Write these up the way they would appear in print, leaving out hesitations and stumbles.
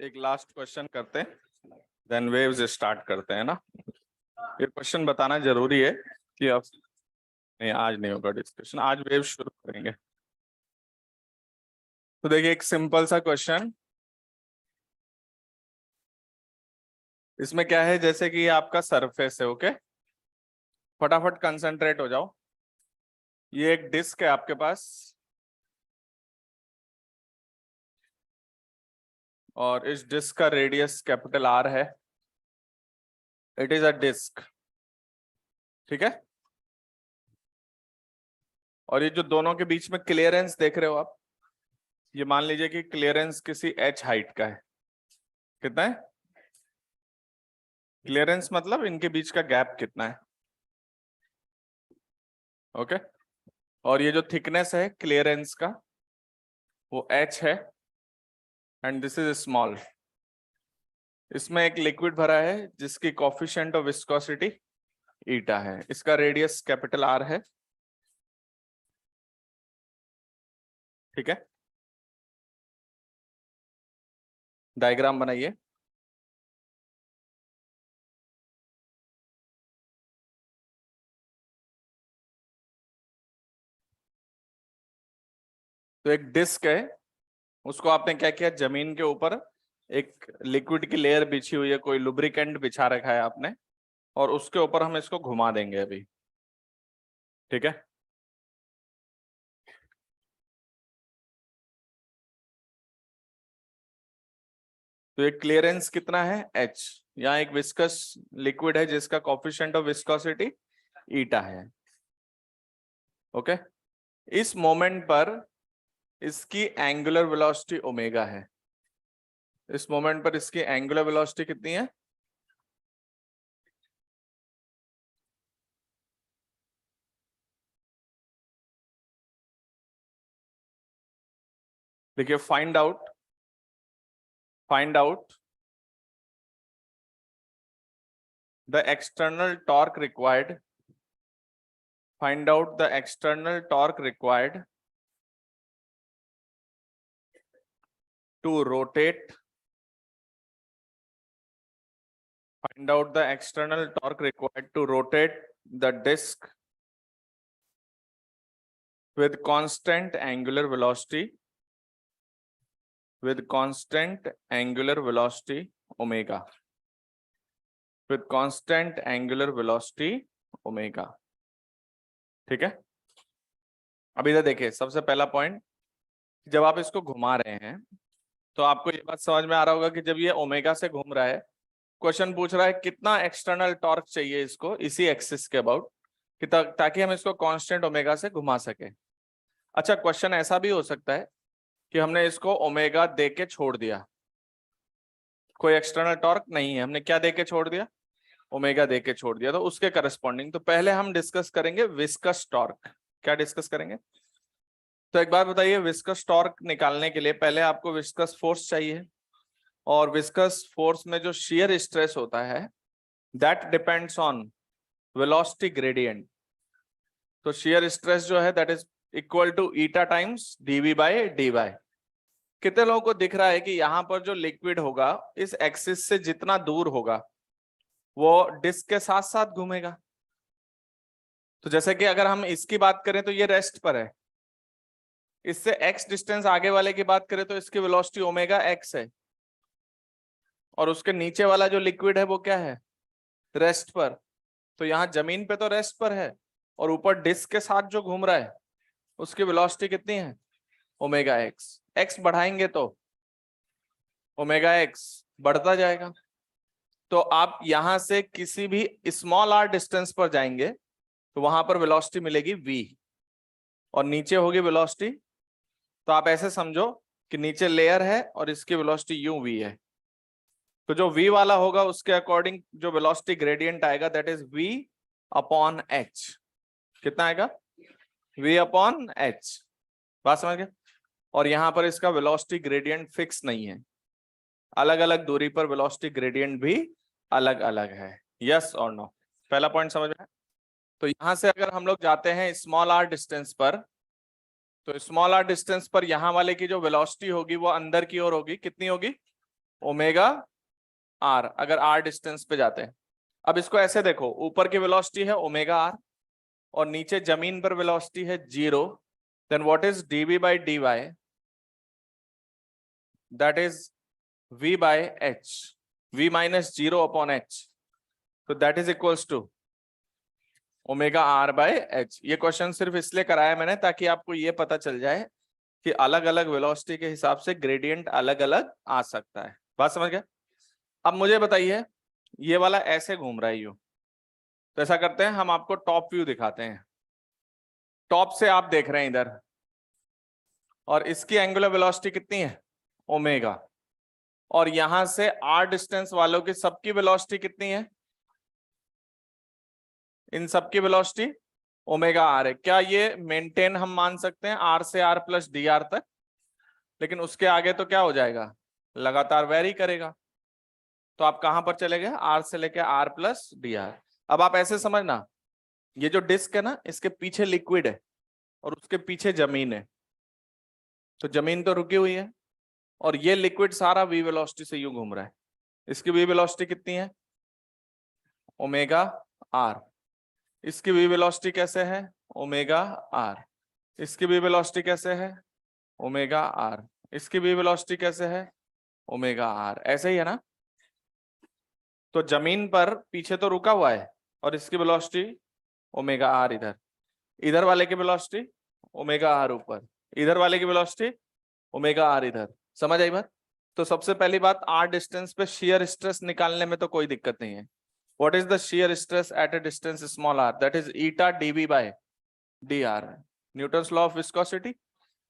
एक last question करते हैं, देन वेव्स स्टार्ट करते हैं ना। ये क्वेश्चन बताना जरूरी है कि अब नहीं, आज नहीं होगा डिस्कशन, आज वेव शुरू करेंगे। तो देखिए, एक सिंपल सा क्वेश्चन, इसमें क्या है, जैसे कि ये आपका सरफेस है, ओके। फटाफट कंसंट्रेट हो जाओ। ये एक डिस्क है आपके पास, और इस डिस्क का रेडियस कैपिटल आर है। इट इज अ डिस्क, ठीक है। और ये जो दोनों के बीच में क्लियरेंस देख रहे हो आप, ये मान लीजिए कि क्लियरेंस किसी h हाइट का है। कितना है क्लियरेंस? मतलब इनके बीच का गैप कितना है, ओके। और ये जो थिकनेस है क्लियरेंस का, वो h है, एंड दिस इज स्मॉल। इसमें एक लिक्विड भरा है जिसकी कोफिशिएंट ऑफ विस्कोसिटी ईटा है। इसका रेडियस कैपिटल आर है, ठीक है। डायग्राम बनाइए। तो एक डिस्क है, उसको आपने क्या किया, जमीन के ऊपर एक लिक्विड की लेयर बिछी हुई है, कोई लुब्रिकेंट बिछा रखा है आपने, और उसके ऊपर हम इसको घुमा देंगे अभी, ठीक है। तो ये क्लियरेंस कितना है, h। यहाँ एक विस्कस लिक्विड है जिसका कोफिशिएंट ऑफ विस्कोसिटी ईटा है, ओके। इस मोमेंट पर इसकी एंगुलर वेलोसिटी ओमेगा है। इस मोमेंट पर इसकी एंगुलर वेलोसिटी कितनी है? देखिए, find out the external torque required, find out the external torque required to rotate, find out the external torque required to rotate the disc with constant angular velocity, with constant angular velocity omega, with constant angular velocity omega, ठीक है। अभी इधर देखिए, सबसे पहला point, जब आप इसको घुमा रहे हैं तो आपको ये बात समझ में आ रहा होगा कि जब ये ओमेगा से घूम रहा है, क्वेश्चन पूछ रहा है कितना एक्सटर्नल टॉर्क चाहिए इसको इसी एक्सिस के अबाउट, कि ताकि हम इसको कांस्टेंट ओमेगा से घुमा सके। अच्छा, क्वेश्चन ऐसा भी हो सकता है कि हमने इसको ओमेगा दे के छोड़ दिया, कोई एक्सटर्नल टॉर्क नहीं है, हमने क्या दे के छोड़ दिया, ओमेगा दे के छोड़ दिया, तो उसके करस्पॉन्डिंग तो पहले हम डिस्कस करेंगे विस्कस टॉर्क। क्या डिस्कस करेंगे? तो एक बात बताइए, विस्कस टॉर्क निकालने के लिए पहले आपको विस्कस फोर्स चाहिए, और विस्कस फोर्स में जो शियर स्ट्रेस होता है that depends on velocity gradient. तो शियर स्ट्रेस जो है that is equal to eta times d v by d y. कितने लोगों को दिख रहा है कि यहाँ पर जो लिक्विड होगा इस एक्सिस से जितना दूर होगा वो डिस्क के साथ साथ घूमेगा। तो जैसे कि अगर हम इसकी बात करें तो ये रेस्ट पर है, इससे x डिस्टेंस आगे वाले की बात करें तो इसकी वेलोसिटी ओमेगा x है, और उसके नीचे वाला जो लिक्विड है वो क्या है, रेस्ट पर। तो यहाँ जमीन पे तो रेस्ट पर है, और ऊपर डिस्क के साथ जो घूम रहा है उसकी वेलोसिटी कितनी है, ओमेगा x। x बढ़ाएंगे तो ओमेगा x बढ़ता जाएगा। तो आप यहां से किसी भी स्मॉल r डिस्टेंस पर जाएंगे तो वहां पर वेलोसिटी मिलेगी v, और नीचे होगी वेलोसिटी। तो आप ऐसे समझो कि नीचे लेयर है और इसकी वेलोसिटी यूं v है, तो जो v वाला होगा उसके अकॉर्डिंग जो वेलोसिटी ग्रेडियंट आएगा that is v upon h। कितना आएगा, v अपॉन h। बात समझ गए? और यहां पर इसका वेलोसिटी ग्रेडियंट फिक्स नहीं है, अलग अलग दूरी पर वेलोसिटी ग्रेडियंट भी अलग अलग है। यस और नो? पहला पॉइंट समझ में? तो यहां से अगर हम लोग जाते हैं स्मॉल r डिस्टेंस पर, तो स्मॉल r डिस्टेंस पर यहां वाले की जो वेलोसिटी होगी वो अंदर की ओर होगी, कितनी होगी, ओमेगा आर, अगर आर डिस्टेंस पे जाते हैं। अब इसको ऐसे देखो, ऊपर की वेलोसिटी है ओमेगा आर और नीचे जमीन पर वेलोसिटी है 0, then what is d v by d y, that is v by h, v minus 0 upon h, तो that is equals to omega r by h. ये क्वेश्चन सिर्फ इसलिए कराया मैंने ताकि आपको ये पता चल जाए कि अलग अलग वेलोसिटी के हिसाब से ग्रेडियंट अलग अलग आ सकता है। बात समझ गए? अब मुझे बताइए, ये वाला ऐसे घूम रहा है यूं, तो ऐसा करते हैं, हम आपको टॉप व्यू दिखाते हैं। टॉप से आप देख रहे हैं इधर, और इसकी एंगुलर वेलोसिटी कितनी है ओमेगा, और यहां से आर डिस्टेंस वालों की सबकी वेलोसिटी कितनी है, इन सबकी वेलोसिटी ओमेगा आर है। क्या ये मेंटेन हम मान सकते हैं आर से आर प्लस डी आर तक? लेकिन उसके आगे तो क्या हो जाएगा, लगातार वेरी करेगा। तो आप कहां पर चले गए, आर से लेके आर प्लस डी आर। अब आप ऐसे समझना, ये जो डिस्क है ना, इसके पीछे लिक्विड है और उसके पीछे जमीन है, तो जमीन तो रुकी हुई है और ये लिक्विड सारा वी वेलोसिटी से यूं घूम रहा है। इसकी वी वेलोसिटी कितनी है ओमेगा आर, इसकी वी वेलोसिटी कैसे है ओमेगा आर, इसकी वी वेलोसिटी कैसे है ओमेगा आर, इसकी वी वेलोसिटी कैसे है ओमेगा आर, ऐसे ही है ना। तो जमीन पर पीछे तो रुका हुआ है और इसकी वेलोसिटी ओमेगा आर इधर, इधर वाले की वेलोसिटी ओमेगा आर ऊपर, इधर वाले की वेलोसिटी ओमेगा आर इधर। समझ आई बात? तो सबसे पहली बात, आर डिस्टेंस पे शियर स्ट्रेस निकालने में तो कोई दिक्कत नहीं है। What is the shear stress at a distance small r, that is eta d v by d r, Newton's law of viscosity,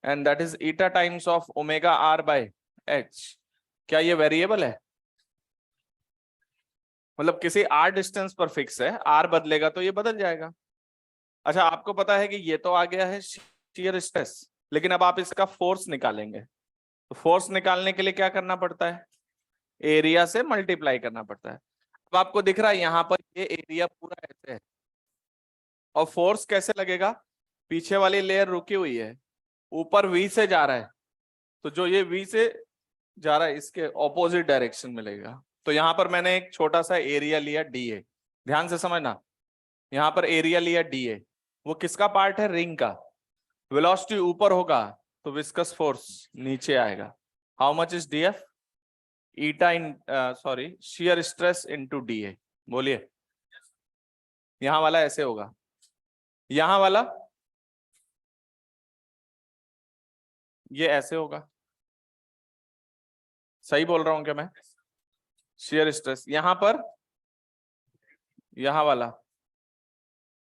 and that is eta times of omega r by h. क्या ये variable है? मतलब किसी r distance पर fix है, r बदलेगा तो ये बदल जाएगा। अच्छा, आपको पता है कि ये तो आ गया है शियर स्ट्रेस, लेकिन अब आप इसका फोर्स निकालेंगे, तो फोर्स निकालने के लिए क्या करना पड़ता है, एरिया से मल्टीप्लाई करना पड़ता है। अब आपको दिख रहा है यहाँ पर ये एरिया पूरा ऐसे है, और फोर्स कैसे लगेगा, पीछे वाली लेयर रुकी हुई है, ऊपर वी से जा रहा है, तो जो ये वी से जा रहा है इसके ऑपोजिट डायरेक्शन में लगेगा। तो यहाँ पर मैंने एक छोटा सा एरिया लिया डी ए, ध्यान से समझना, यहाँ पर एरिया लिया डी ए, वो किसका पार्ट है, रिंग का। वेलोसिटी ऊपर होगा तो विस्कस फोर्स नीचे आएगा। How much is D F, eta in sorry shear stress into D A. बोलिए, यहां वाला ऐसे होगा, यहां वाला ये ऐसे होगा। सही बोल रहा हूं क्या मैं? शियर स्ट्रेस यहां पर, यहां वाला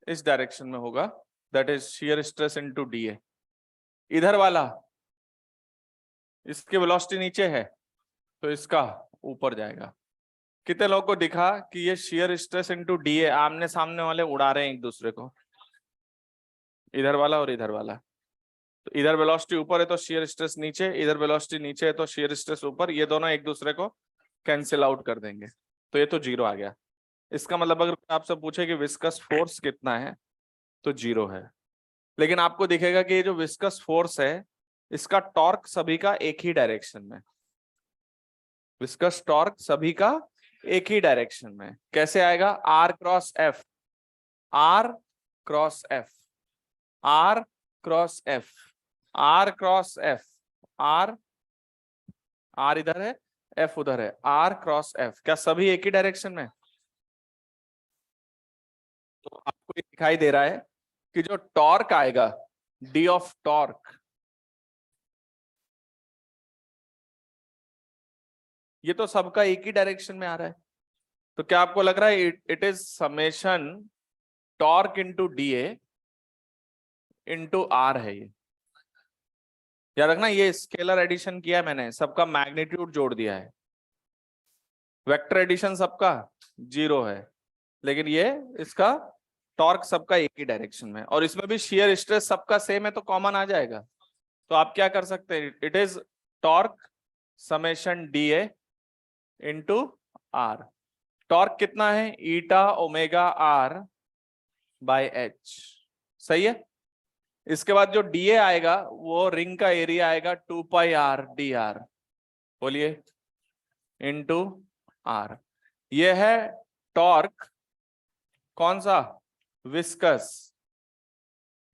इस डायरेक्शन में होगा, that is shear stress into D A. इधर वाला, इसकी वेलोसिटी नीचे है तो इसका ऊपर जाएगा। कितने लोगों को दिखा कि ये shear stress into D A आमने सामने वाले उड़ा रहे हैं एक दूसरे को, इधर वाला और इधर वाला। तो इधर वेलोसिटी ऊपर है तो शियर स्ट्रेस नीचे, इधर वेलोसिटी नीचे है तो शियर स्ट्रेस ऊपर, ये दोनों एक दूसरे को कैंसिल आउट कर देंगे, तो ये तो जीरो आ गया। इसका मतलब अगर आपसे पूछे कि विस्कस फोर्स कितना है तो जीरो है। लेकिन आपको दिखेगा कि ये जो विस्कस फोर्स है इसका टॉर्क सभी का एक ही डायरेक्शन में, विस्कस टॉर्क सभी का एक ही डायरेक्शन में। कैसे आएगा, r cross F, r cross F, r cross F, r cross F, r, r इधर है एफ उधर है, आर क्रॉस एफ, क्या सभी एक ही डायरेक्शन में? तो आपको ये दिखाई दे रहा है कि जो टॉर्क आएगा, डी ऑफ टॉर्क, ये तो सबका एक ही डायरेक्शन में आ रहा है। तो क्या आपको लग रहा है it is summation torque into d A into r है? ये याद रखना, ये स्केलर एडिशन किया है मैंने, सबका मैग्नीट्यूड जोड़ दिया है। वेक्टर एडिशन सबका जीरो है, लेकिन ये इसका टॉर्क सबका एक ही डायरेक्शन में, और इसमें भी शियर स्ट्रेस सबका सेम है तो कॉमन आ जाएगा। तो आप क्या कर सकते हैं, it is torque summation d A into r. Torque कितना है, eta omega r by h, सही है। इसके बाद जो डी ए आएगा वो रिंग का एरिया आएगा 2 पाई आर डी आर। बोलिए, इंटू आर। ये है टॉर्क, कौन सा, विस्कस।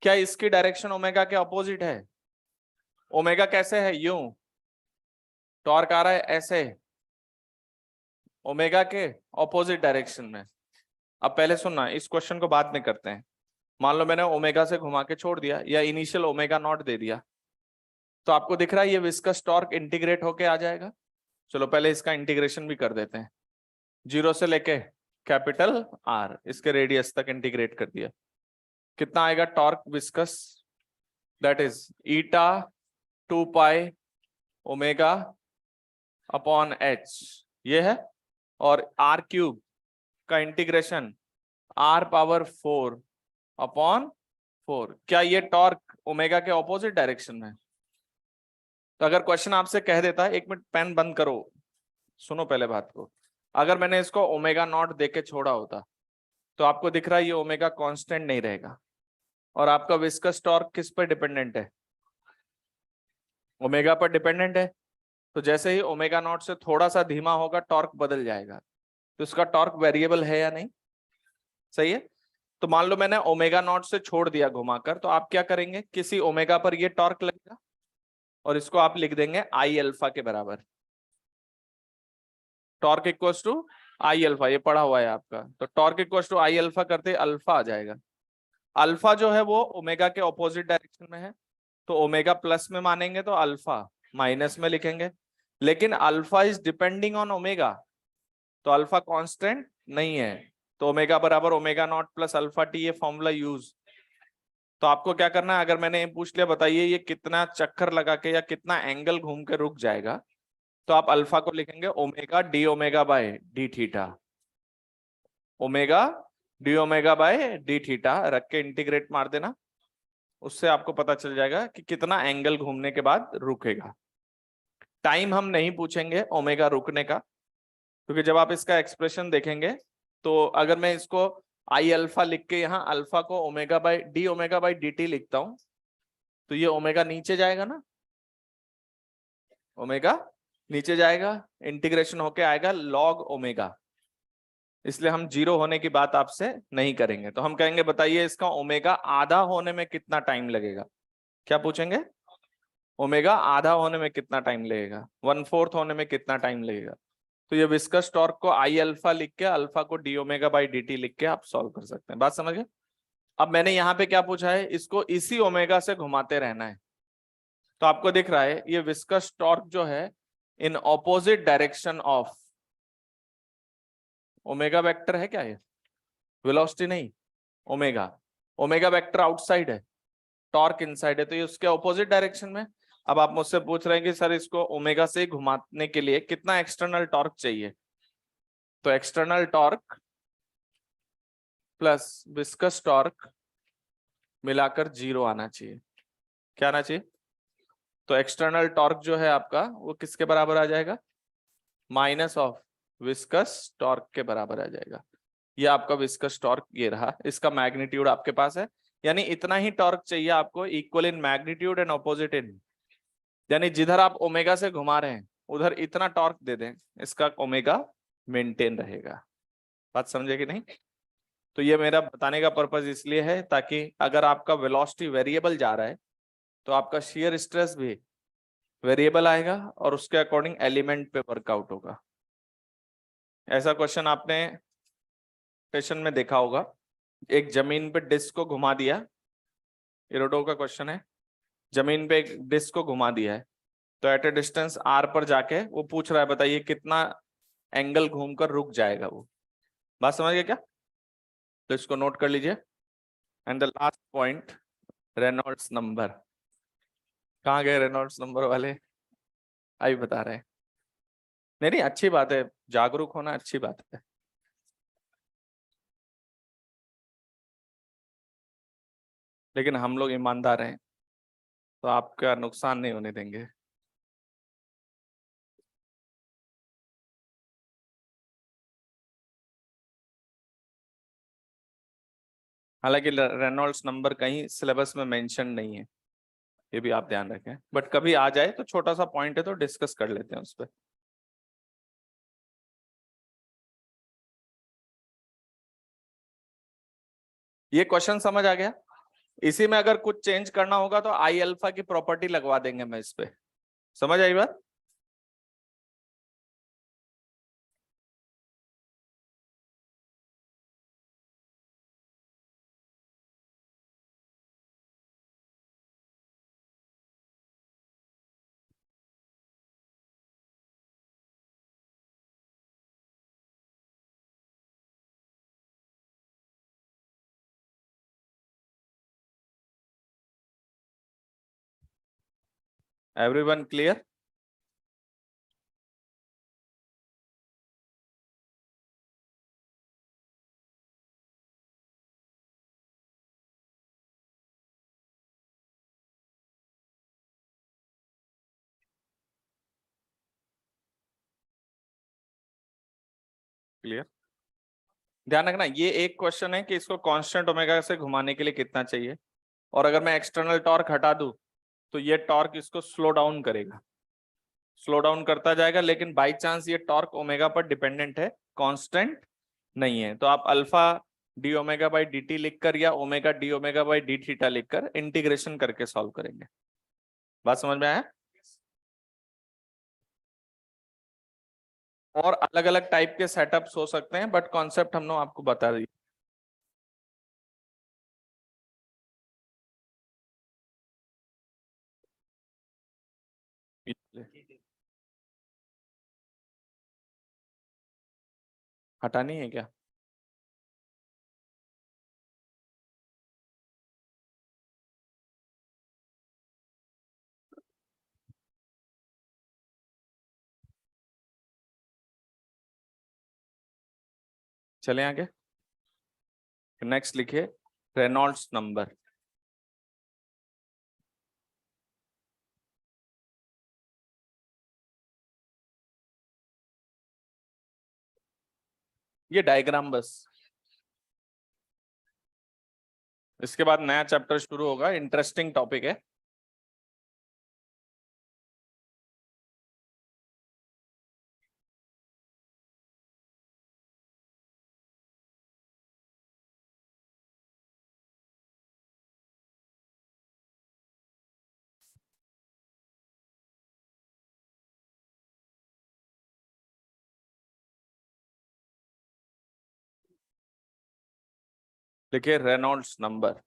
क्या इसकी डायरेक्शन ओमेगा के ऑपोजिट है? ओमेगा कैसे है, यूं, टॉर्क आ रहा है ऐसे, ओमेगा के ऑपोजिट डायरेक्शन में। अब पहले सुनना, इस क्वेश्चन को बाद में करते हैं। मान लो मैंने ओमेगा से घुमा के छोड़ दिया या इनिशियल ओमेगा नॉट दे दिया, तो आपको दिख रहा है ये विस्कस टॉर्क इंटीग्रेट होके आ जाएगा। चलो पहले इसका इंटीग्रेशन भी कर देते हैं। 0 से लेके कैपिटल आर, इसके रेडियस तक इंटीग्रेट कर दिया। कितना आएगा torque viscous? That is eta 2 pi omega upon H, ये है। और आर क्यूब का इंटीग्रेशन आर पावर 4 अपॉन 4। क्या ये टॉर्क ओमेगा के ऑपोजिट डायरेक्शन में? तो अगर क्वेश्चन आपसे कह देता है, 1 मिनट पेन बंद करो, सुनो पहले बात को। अगर मैंने इसको ओमेगा नॉट दे के छोड़ा होता, तो आपको दिख रहा है ये ओमेगा कांस्टेंट नहीं रहेगा। और आपका विस्कस टॉर्क किस पर डिपेंडेंट है? ओमेगा पर डिपेंडेंट है। तो जैसे ही ओमेगा नॉट से थोड़ा सा धीमा होगा, टॉर्क बदल जाएगा। तो इसका टॉर्क वेरिएबल है या नहीं? सही है। तो मान लो मैंने ओमेगा नॉट से छोड़ दिया घुमाकर, तो आप क्या करेंगे, किसी ओमेगा पर ये टॉर्क लगेगा और इसको आप लिख देंगे आई अल्फा के बराबर। Torque equals to I alpha, ये पढ़ा हुआ है आपका। तो torque equals to I alpha करते अल्फा आ जाएगा। अल्फा जो है वो ओमेगा के ऑपोजिट डायरेक्शन में है, तो ओमेगा प्लस में मानेंगे तो अल्फा माइनस में लिखेंगे। लेकिन alpha is depending on omega, तो अल्फा कांस्टेंट नहीं है। तो ओमेगा बराबर omega naught plus alpha T, ये फॉर्मूला यूज। तो आपको क्या करना है, अगर मैंने ये पूछ लिया बताइए ये कितना चक्कर लगा के या कितना एंगल घूम के रुक जाएगा, तो आप अल्फा को लिखेंगे omega D omega by D theta. Omega D omega by D theta रख के इंटीग्रेट मार देना, उससे आपको पता चल जाएगा कि कितना एंगल घूमने के बाद रुकेगा। टाइम हम नहीं पूछेंगे ओमेगा रुकने का, क्योंकि जब आप इसका एक्सप्रेशन देखेंगे, तो अगर मैं इसको आई अल्फा लिख के यहाँ अल्फा को ओमेगा बाई डी टी लिखता हूं, तो ये ओमेगा नीचे जाएगा ना, ओमेगा नीचे जाएगा, इंटीग्रेशन होके आएगा लॉग ओमेगा। इसलिए हम 0 होने की बात आपसे नहीं करेंगे। तो हम कहेंगे बताइए इसका ओमेगा आधा होने में कितना टाइम लगेगा। क्या पूछेंगे, ओमेगा आधा होने में कितना टाइम लगेगा, 1/4 होने में कितना टाइम लगेगा। तो ये विस्कस टॉर्क को आई अल्फा लिख के अल्फा को D omega by D T लिख के आप सॉल्व कर सकते हैं। बात समझ गए? अब मैंने यहाँ पे क्या पूछा है, इसको इसी ओमेगा से घुमाते रहना है। तो आपको दिख रहा है ये विस्कस टॉर्क जो है in opposite direction of omega vector है। क्या ये वेलोसिटी नहीं, ओमेगा, ओमेगा वेक्टर आउटसाइड है, टॉर्क इनसाइड है, तो ये उसके ऑपोजिट डायरेक्शन में। अब आप मुझसे पूछ रहे हैं कि सर इसको ओमेगा से घुमाने के लिए कितना एक्सटर्नल टॉर्क चाहिए। तो external torque plus viscous torque मिलाकर 0 आना चाहिए। क्या आना चाहिए? तो एक्सटर्नल टॉर्क जो है आपका वो किसके बराबर आ जाएगा, माइनस ऑफ विस्कस टॉर्क के बराबर आ जाएगा। ये आपका विस्कस टॉर्क ये रहा, इसका मैग्नीट्यूड आपके पास है। यानी इतना ही टॉर्क चाहिए आपको, equal in magnitude and opposite in, यानी जिधर आप ओमेगा से घुमा रहे हैं उधर इतना टॉर्क दे दें, इसका ओमेगा मेंटेन रहेगा। बात समझे कि नहीं? तो ये मेरा बताने का पर्पज इसलिए है ताकि अगर आपका वेलोसिटी वेरिएबल जा रहा है तो आपका शियर स्ट्रेस भी वेरिएबल आएगा और उसके अकॉर्डिंग एलिमेंट पे वर्कआउट होगा। ऐसा क्वेश्चन आपने सेशन में देखा होगा, एक जमीन पे डिस्क को घुमा दिया, इरोडो का क्वेश्चन है, जमीन पे एक डिस्क को घुमा दिया है, तो एट ए डिस्टेंस आर पर जाके वो पूछ रहा है बताइए कितना एंगल घूमकर रुक जाएगा वो। बात समझ गए क्या? तो इसको नोट कर लीजिए। And the last point, Reynolds number. कहाँ गए रेनॉल्ड्स नंबर वाले? अभी बता रहे हैं। नहीं नहीं, अच्छी बात है, जागरूक होना अच्छी बात है। लेकिन हम लोग ईमानदार हैं तो आपका नुकसान नहीं होने देंगे। हालांकि रेनॉल्ड्स नंबर कहीं सिलेबस में मेंशन नहीं है, ये भी आप ध्यान रखें, बट कभी आ जाए तो छोटा सा पॉइंट है तो डिस्कस कर लेते हैं उस पर। ये क्वेश्चन समझ आ गया? इसी में अगर कुछ चेंज करना होगा तो आई अल्फा की प्रॉपर्टी लगवा देंगे मैं इस पे। समझ आई बात? Everyone clear? क्लियर। ध्यान रखना ये एक क्वेश्चन है कि इसको कांस्टेंट ओमेगा से घुमाने के लिए कितना चाहिए, और अगर मैं एक्सटर्नल टॉर्क हटा दूं तो ये टॉर्क इसको स्लो डाउन करेगा, स्लो डाउन करता जाएगा, लेकिन बाई चांस ये टॉर्क ओमेगा पर डिपेंडेंट है, कांस्टेंट नहीं है, तो आप alpha D omega by D T लिखकर या omega D omega by D theta लिखकर इंटीग्रेशन करके सॉल्व करेंगे। बात समझ में आया? और अलग अलग टाइप के सेटअप्स हो सकते हैं, बट कॉन्सेप्ट हमने आपको बता दी। हटानी है क्या? चले आगे, नेक्स्ट लिखिए रेनॉल्ड्स नंबर। ये डायग्राम बस, इसके बाद नया चैप्टर शुरू होगा, इंटरेस्टिंग टॉपिक है। देखिए रेनॉल्ड्स नंबर,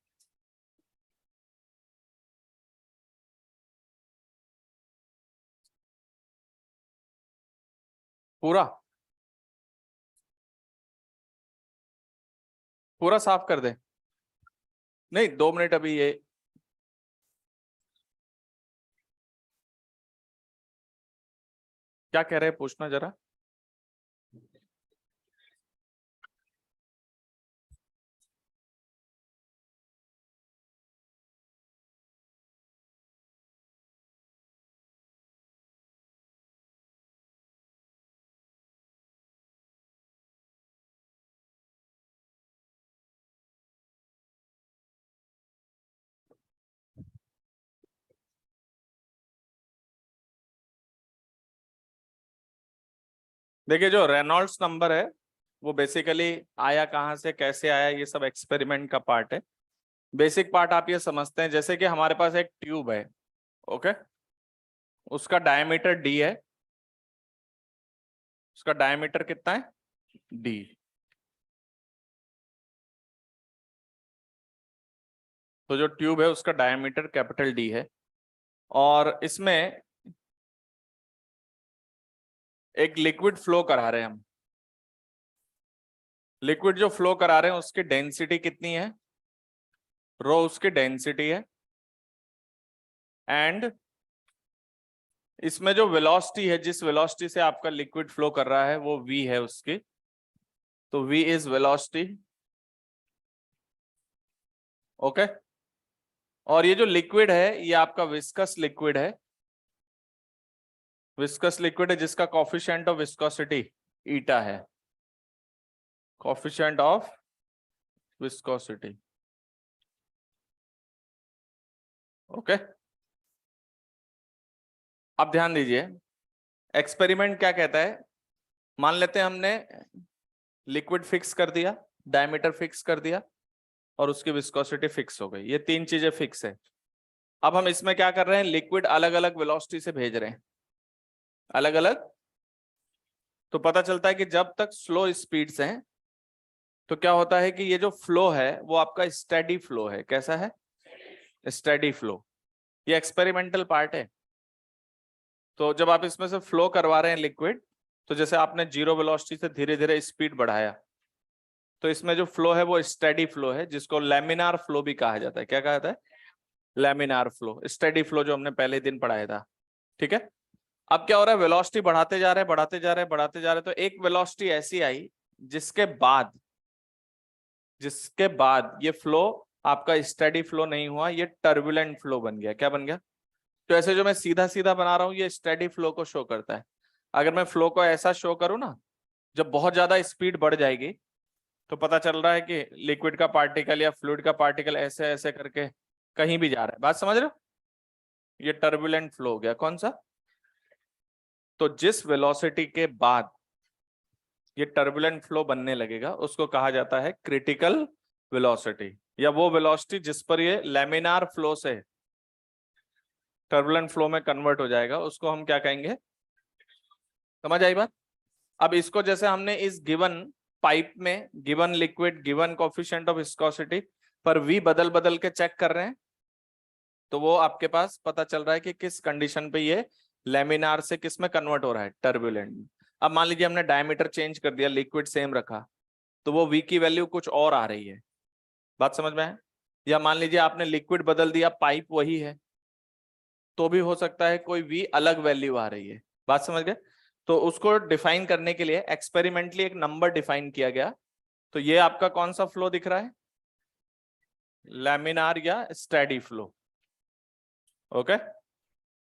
पूरा पूरा साफ कर दे। नहीं 2 मिनट अभी ये क्या कह रहे हैं पूछना जरा। देखिए जो रेनॉल्ड्स नंबर है वो बेसिकली आया कहाँ से, कैसे आया, ये सब एक्सपेरिमेंट का पार्ट है। बेसिक पार्ट आप ये समझते हैं, जैसे कि हमारे पास एक ट्यूब है, ओके, उसका डायमीटर डी है, उसका डायमीटर कितना है, डी। तो जो ट्यूब है उसका डायमीटर कैपिटल डी है, और इसमें एक लिक्विड फ्लो करा रहे हैं हम। लिक्विड जो फ्लो करा रहे हैं उसकी डेंसिटी कितनी है, रो उसकी डेंसिटी है, एंड इसमें जो वेलोसिटी है, जिस वेलोसिटी से आपका लिक्विड फ्लो कर रहा है वो v है उसकी, तो v इज वेलोसिटी, ओके। और ये जो लिक्विड है ये आपका विस्कस लिक्विड है, विस्कस लिक्विड है जिसका कॉफिशिएंट ऑफ विस्कोसिटी ईटा है, कॉफिशिएंट ऑफ विस्कोसिटी, ओके। अब ध्यान दीजिए, एक्सपेरिमेंट क्या कहता है, मान लेते हैं हमने लिक्विड फिक्स कर दिया, डायमीटर फिक्स कर दिया, और उसकी विस्कोसिटी फिक्स हो गई, ये तीन चीजें फिक्स है। अब हम इसमें क्या कर रहे हैं, लिक्विड अलग अलग वेलोसिटी से भेज रहे हैं, अलग अलग। तो पता चलता है कि जब तक स्लो स्पीड से हैं तो क्या होता है कि ये जो फ्लो है वो आपका स्टेडी फ्लो है। कैसा है? Steady flow. ये एक्सपेरिमेंटल पार्ट है। तो जब आप इसमें से फ्लो करवा रहे हैं लिक्विड, तो जैसे आपने जीरो वेलोसिटी से धीरे धीरे स्पीड बढ़ाया, तो इसमें जो फ्लो है वो स्टेडी फ्लो है, जिसको लैमिनार फ्लो भी कहा जाता है। क्या कहा जाता है? लैमिनार फ्लो, स्टेडी फ्लो, जो हमने पहले दिन पढ़ाया था। ठीक है। अब क्या हो रहा है, वेलोसिटी बढ़ाते जा रहे हैं, बढ़ाते जा रहे हैं, बढ़ाते जा रहे हैं, तो एक वेलोसिटी ऐसी आई जिसके बाद ये फ्लो आपका स्टेडी फ्लो नहीं हुआ, ये टर्बुलेंट फ्लो बन गया। क्या बन गया? तो ऐसे जो मैं सीधा सीधा बना रहा हूं ये स्टेडी फ्लो को शो करता है। अगर मैं फ्लो को ऐसा शो करूं ना, जब बहुत ज्यादा स्पीड बढ़ जाएगी तो पता चल रहा है कि लिक्विड का पार्टिकल या फ्लूइड का पार्टिकल ऐसे ऐसे करके कहीं भी जा रहा है। बात समझ रहे हो? ये टर्बुलेंट फ्लो हो गया। कौन सा? तो जिस वेलोसिटी के बाद ये टर्बुलेंट फ्लो बनने लगेगा उसको कहा जाता है क्रिटिकल वेलोसिटी, या वो वेलोसिटी जिस पर ये लैमिनार फ्लो से टर्बुलेंट फ्लो में कन्वर्ट हो जाएगा उसको हम क्या कहेंगे? समझ आई बात? अब इसको जैसे हमने इस गिवन पाइप में given liquid given coefficient of viscosity पर वी बदल बदल के चेक कर रहे हैं, तो वो आपके पास पता चल रहा है कि किस कंडीशन पे ये लेमिनार से किस में कन्वर्ट हो रहा है, टर्बुलेंट। अब मान लीजिए हमने डायमीटर चेंज कर दिया, लिक्विड सेम रखा, तो वो वी की वैल्यू कुछ और आ रही है। बात समझ में है? या मान लीजिए आपने लिक्विड बदल दिया, पाइप वही है, तो भी हो सकता है कोई वी अलग वैल्यू आ रही है। बात समझ गए? तो उसको डिफाइन करने के लिए एक्सपेरिमेंटली एक नंबर डिफाइन किया गया। तो ये आपका कौन सा फ्लो दिख रहा है? लैमिनार या स्टेडी फ्लो। ओके।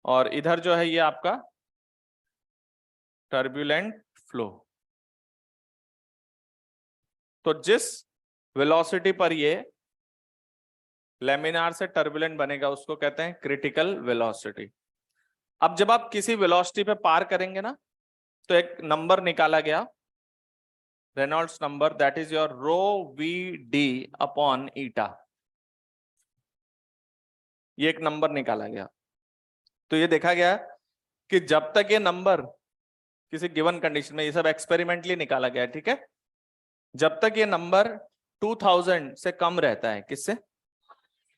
और इधर जो है ये आपका टर्बुलेंट फ्लो। तो जिस वेलोसिटी पर ये लेमिनार से टर्बुलेंट बनेगा उसको कहते हैं क्रिटिकल वेलोसिटी। अब जब आप किसी वेलोसिटी पे पार करेंगे ना, तो एक नंबर निकाला गया, Reynolds number, that is your rho V D upon eta. ये एक नंबर निकाला गया। तो ये देखा गया कि जब तक ये नंबर किसी गिवन कंडीशन में, ये सब एक्सपेरिमेंटली निकाला गया, ठीक है, जब तक ये नंबर 2000 से कम रहता है, किससे?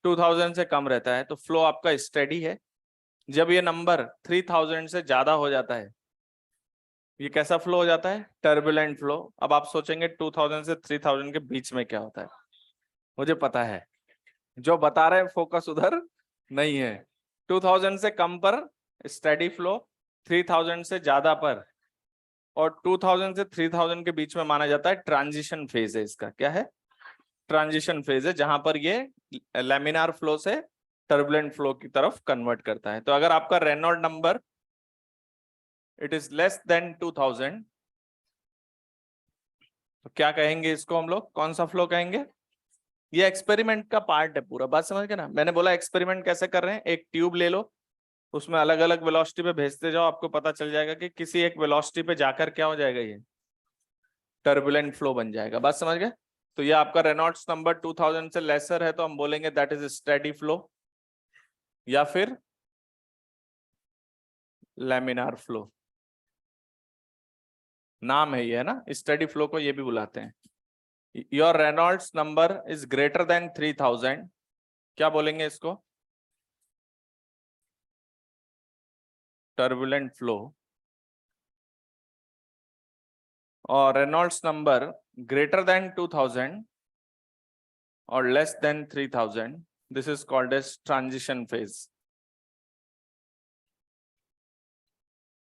2000 से कम रहता है तो फ्लो आपका स्टेडी है। जब ये नंबर 3000 से ज्यादा हो जाता है, ये कैसा फ्लो हो जाता है? Turbulent flow. अब आप सोचेंगे 2000 से 3000 के बीच में क्या होता है? मुझे पता है, जो बता रहे हैं फोकस उधर नहीं है। 2000 से कम पर स्टेडी फ्लो, 3000 से ज्यादा पर, और 2000 से 3000 के बीच में माना जाता है ट्रांजिशन फेज है इसका। क्या है? ट्रांजिशन फेज है, जहां पर ये लैमिनार फ्लो से टर्बुलेंट फ्लो की तरफ कन्वर्ट करता है। तो अगर आपका Reynold number it is less than 2000, तो क्या कहेंगे इसको हम लोग? कौन सा फ्लो कहेंगे? ये एक्सपेरिमेंट का पार्ट है पूरा। बात समझ गए ना? मैंने बोला एक्सपेरिमेंट कैसे कर रहे हैं, एक ट्यूब ले लो, उसमें अलग अलग वेलोसिटी पे भेजते जाओ, आपको पता चल जाएगा कि किसी एक वेलोसिटी पे जाकर क्या हो जाएगा, ये टर्बुलेंट फ्लो बन जाएगा। बात समझ गए? तो ये आपका रेनॉल्ड्स नंबर 2000 से लेसर है तो हम बोलेंगे दैट इज स्टेडी फ्लो, या फिर लैमिनार फ्लो। नाम है ये, है ना, स्टेडी फ्लो को ये भी बुलाते हैं। Your Reynolds number is greater than 3000, क्या बोलेंगे इसको? Turbulent flow. और रेनॉल्ड्स नंबर ग्रेटर देन 2000 और less than 3000, this is called as transition phase.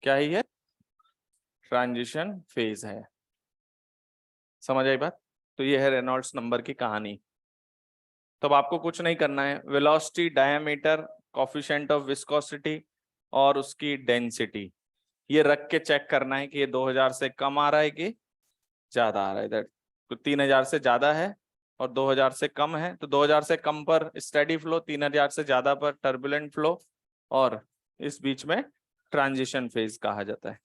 क्या है ये? ट्रांजिशन फेज है। समझ आई बात? तो ये है रेनॉल्ड्स नंबर की कहानी। तो अब आपको कुछ नहीं करना है, velocity, diameter, coefficient of viscosity और उसकी डेंसिटी ये रख के चेक करना है कि ये 2000 से कम आ रहा है कि ज्यादा आ रहा है। इधर तो 3000 से ज्यादा है और 2000 से कम है, तो 2000 से कम पर स्टेडी फ्लो, 3000 से ज्यादा पर टर्बुलेंट फ्लो, और इस बीच में ट्रांजिशन फेज कहा जाता है।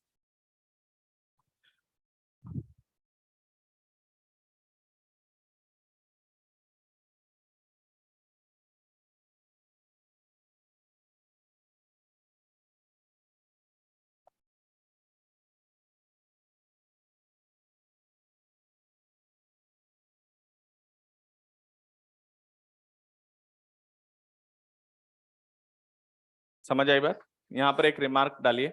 समझ आई बात? यहाँ पर एक रिमार्क डालिए।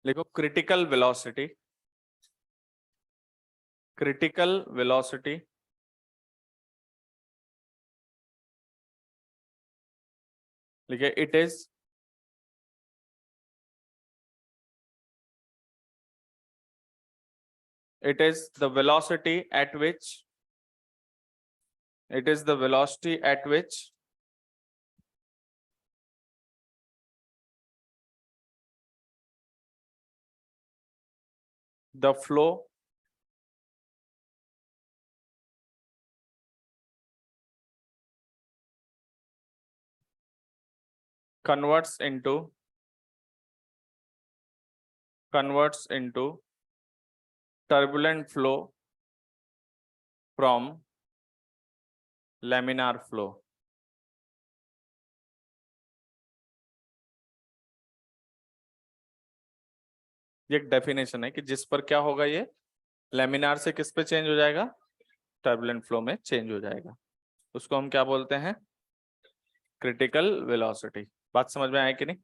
देखो क्रिटिकल वेलोसिटी, क्रिटिकल वेलोसिटी लिखिए, it is the velocity at which the flow converts into turbulent flow from laminar flow। ये एक डेफिनेशन है कि जिस पर क्या होगा, ये लेमिनार से किस पे चेंज हो जाएगा, टर्बुलेंट फ्लो में चेंज हो जाएगा। उसको हम क्या बोलते हैं, क्रिटिकल वेलोसिटी। बात समझ में आए कि नहीं?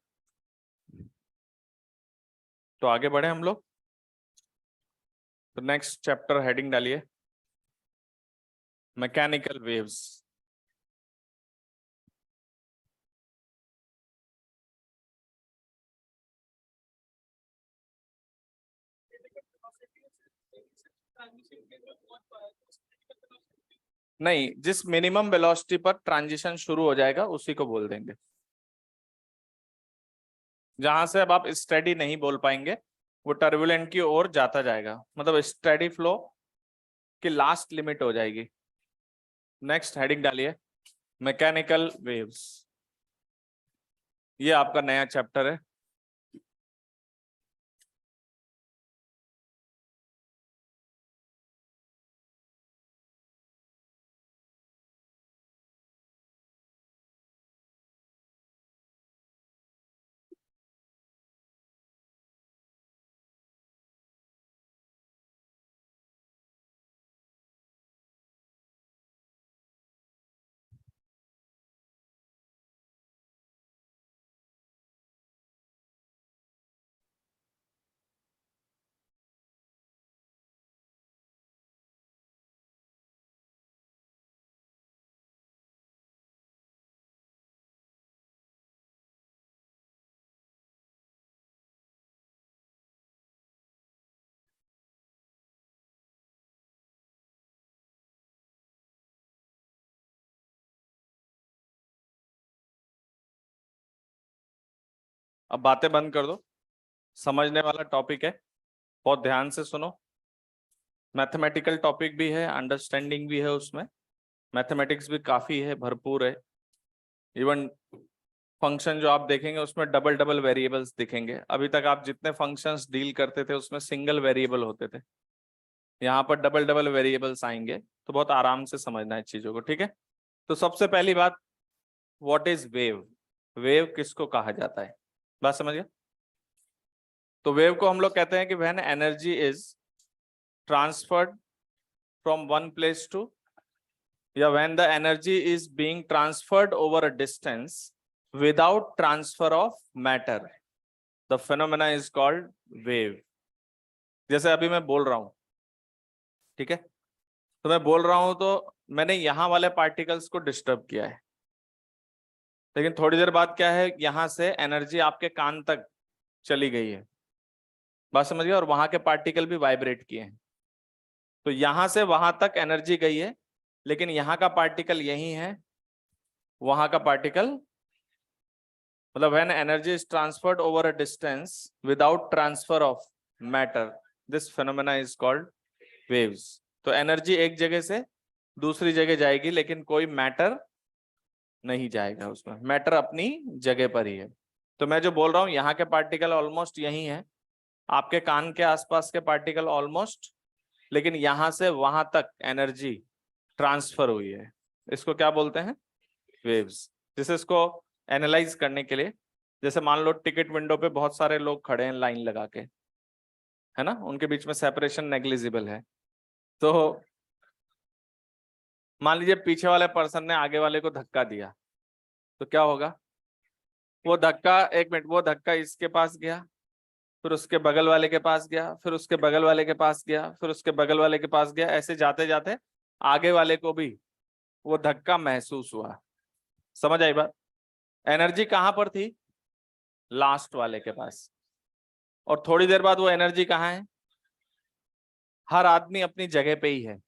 तो आगे बढ़े हम लोग। तो नेक्स्ट चैप्टर हेडिंग डालिए, मैकेनिकल वेव्स। नहीं, जिस मिनिमम वेलोसिटी पर ट्रांजिशन शुरू हो जाएगा उसी को बोल देंगे। जहां से अब आप स्टेडी नहीं बोल पाएंगे, वो टर्बुलेंट की ओर जाता जाएगा, मतलब स्टेडी फ्लो की लास्ट लिमिट हो जाएगी। नेक्स्ट हेडिंग डालिए, मैकेनिकल वेव्स। ये आपका नया चैप्टर है। अब बातें बंद कर दो, समझने वाला टॉपिक है, बहुत ध्यान से सुनो। मैथमेटिकल टॉपिक भी है, अंडरस्टैंडिंग भी है उसमें, मैथमेटिक्स भी काफी है, भरपूर है। इवन फंक्शन जो आप देखेंगे उसमें डबल डबल वेरिएबल्स दिखेंगे। अभी तक आप जितने फंक्शंस डील करते थे उसमें सिंगल वेरिएबल होते थे, यहाँ पर डबल डबल वेरिएबल्स आएंगे। तो बहुत आराम से समझना है चीजों को, ठीक है? तो सबसे पहली बात, व्हाट इज वेव? वेव किसको कहा जाता है, बात समझिए। तो वेव को हम लोग कहते हैं कि when energy is transferred from one place to, या when the energy is being transferred over a distance without transfer of matter, the phenomena is called wave. जैसे अभी मैं बोल रहा हूं, ठीक है? तो मैं बोल रहा हूं तो मैंने यहां वाले पार्टिकल्स को डिस्टर्ब किया है, लेकिन थोड़ी देर बाद क्या है, यहां से एनर्जी आपके कान तक चली गई है, बात समझिए, और वहां के पार्टिकल भी वाइब्रेट किए हैं। तो यहां से वहां तक एनर्जी गई है, लेकिन यहाँ का पार्टिकल यही है, वहां का पार्टिकल, मतलब when energy is transferred over a distance without transfer of matter, this phenomena is called waves. तो एनर्जी एक जगह से दूसरी जगह जाएगी, लेकिन कोई मैटर नहीं जाएगा उसमें, मैटर अपनी जगह पर ही है। तो मैं जो बोल रहा हूँ, यहाँ के पार्टिकल ऑलमोस्ट यही है, आपके कान के आसपास के पार्टिकल ऑलमोस्ट, लेकिन यहां से वहां तक एनर्जी ट्रांसफर हुई है, इसको क्या बोलते हैं? वेव्स। जैसे इसको एनालाइज करने के लिए, जैसे मान लो टिकट विंडो पे बहुत सारे लोग खड़े हैं लाइन लगा के, है ना, उनके बीच में सेपरेशन नेग्लिजिबल है, तो मान लीजिए पीछे वाले पर्सन ने आगे वाले को धक्का दिया, तो क्या होगा? वो धक्का, एक मिनट, वो धक्का इसके पास गया, फिर उसके बगल वाले के पास गया, फिर उसके बगल वाले के पास गया, फिर उसके बगल वाले के पास गया, ऐसे जाते जाते आगे वाले को भी वो धक्का महसूस हुआ। समझ आई बात? एनर्जी कहां पर थी? लास्ट वाले के पास। और थोड़ी देर बाद वो एनर्जी कहाँ है? हर आदमी अपनी जगह पे ही है,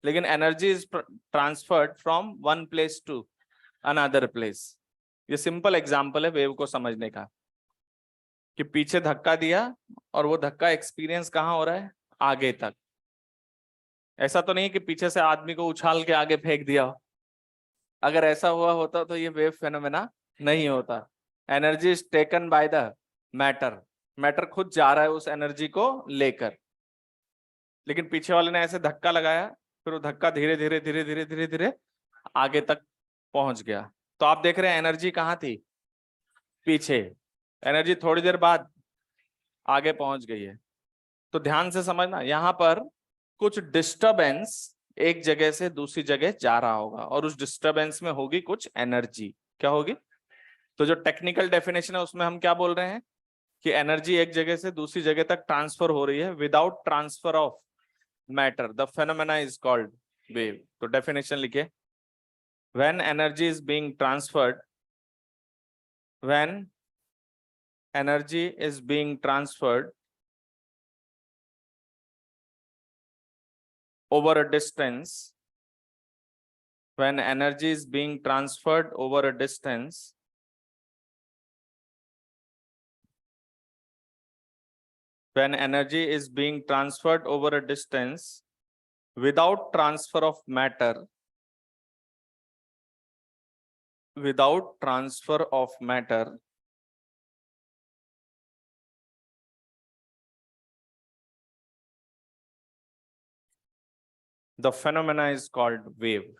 लेकिन energy is transferred from one place to another place. ये सिंपल एग्जांपल है वेव को समझने का, कि पीछे धक्का दिया और वो धक्का एक्सपीरियंस कहाँ हो रहा है? आगे तक। ऐसा तो नहीं कि पीछे से आदमी को उछाल के आगे फेंक दिया। अगर ऐसा हुआ होता तो ये वेव फेनोमेना नहीं होता। Energy is taken by the matter, matter खुद जा रहा है उस एनर्जी को लेकर, लेकिन पीछे वाले ने ऐसे धक्का लगाया, फिर वो धक्का धीरे धीरे धीरे धीरे धीरे धीरे आगे तक पहुंच गया। तो आप देख रहे हैं एनर्जी कहाँ थी? पीछे। एनर्जी थोड़ी देर बाद आगे पहुंच गई है। तो ध्यान से समझना, यहां पर कुछ डिस्टरबेंस एक जगह से दूसरी जगह जा रहा होगा, और उस डिस्टरबेंस में होगी कुछ एनर्जी। क्या होगी? तो जो टेक्निकल डेफिनेशन है उसमें हम क्या बोल रहे हैं कि एनर्जी एक जगह से दूसरी जगह तक ट्रांसफर हो रही है without transfer of matter, the phenomena is called wave. तो डेफिनेशन लिखिए, when energy is being transferred, when energy is being transferred over a distance, when energy is being transferred over a distance, when energy is being transferred over a distance without transfer of matter, without transfer of matter, the phenomena is called wave।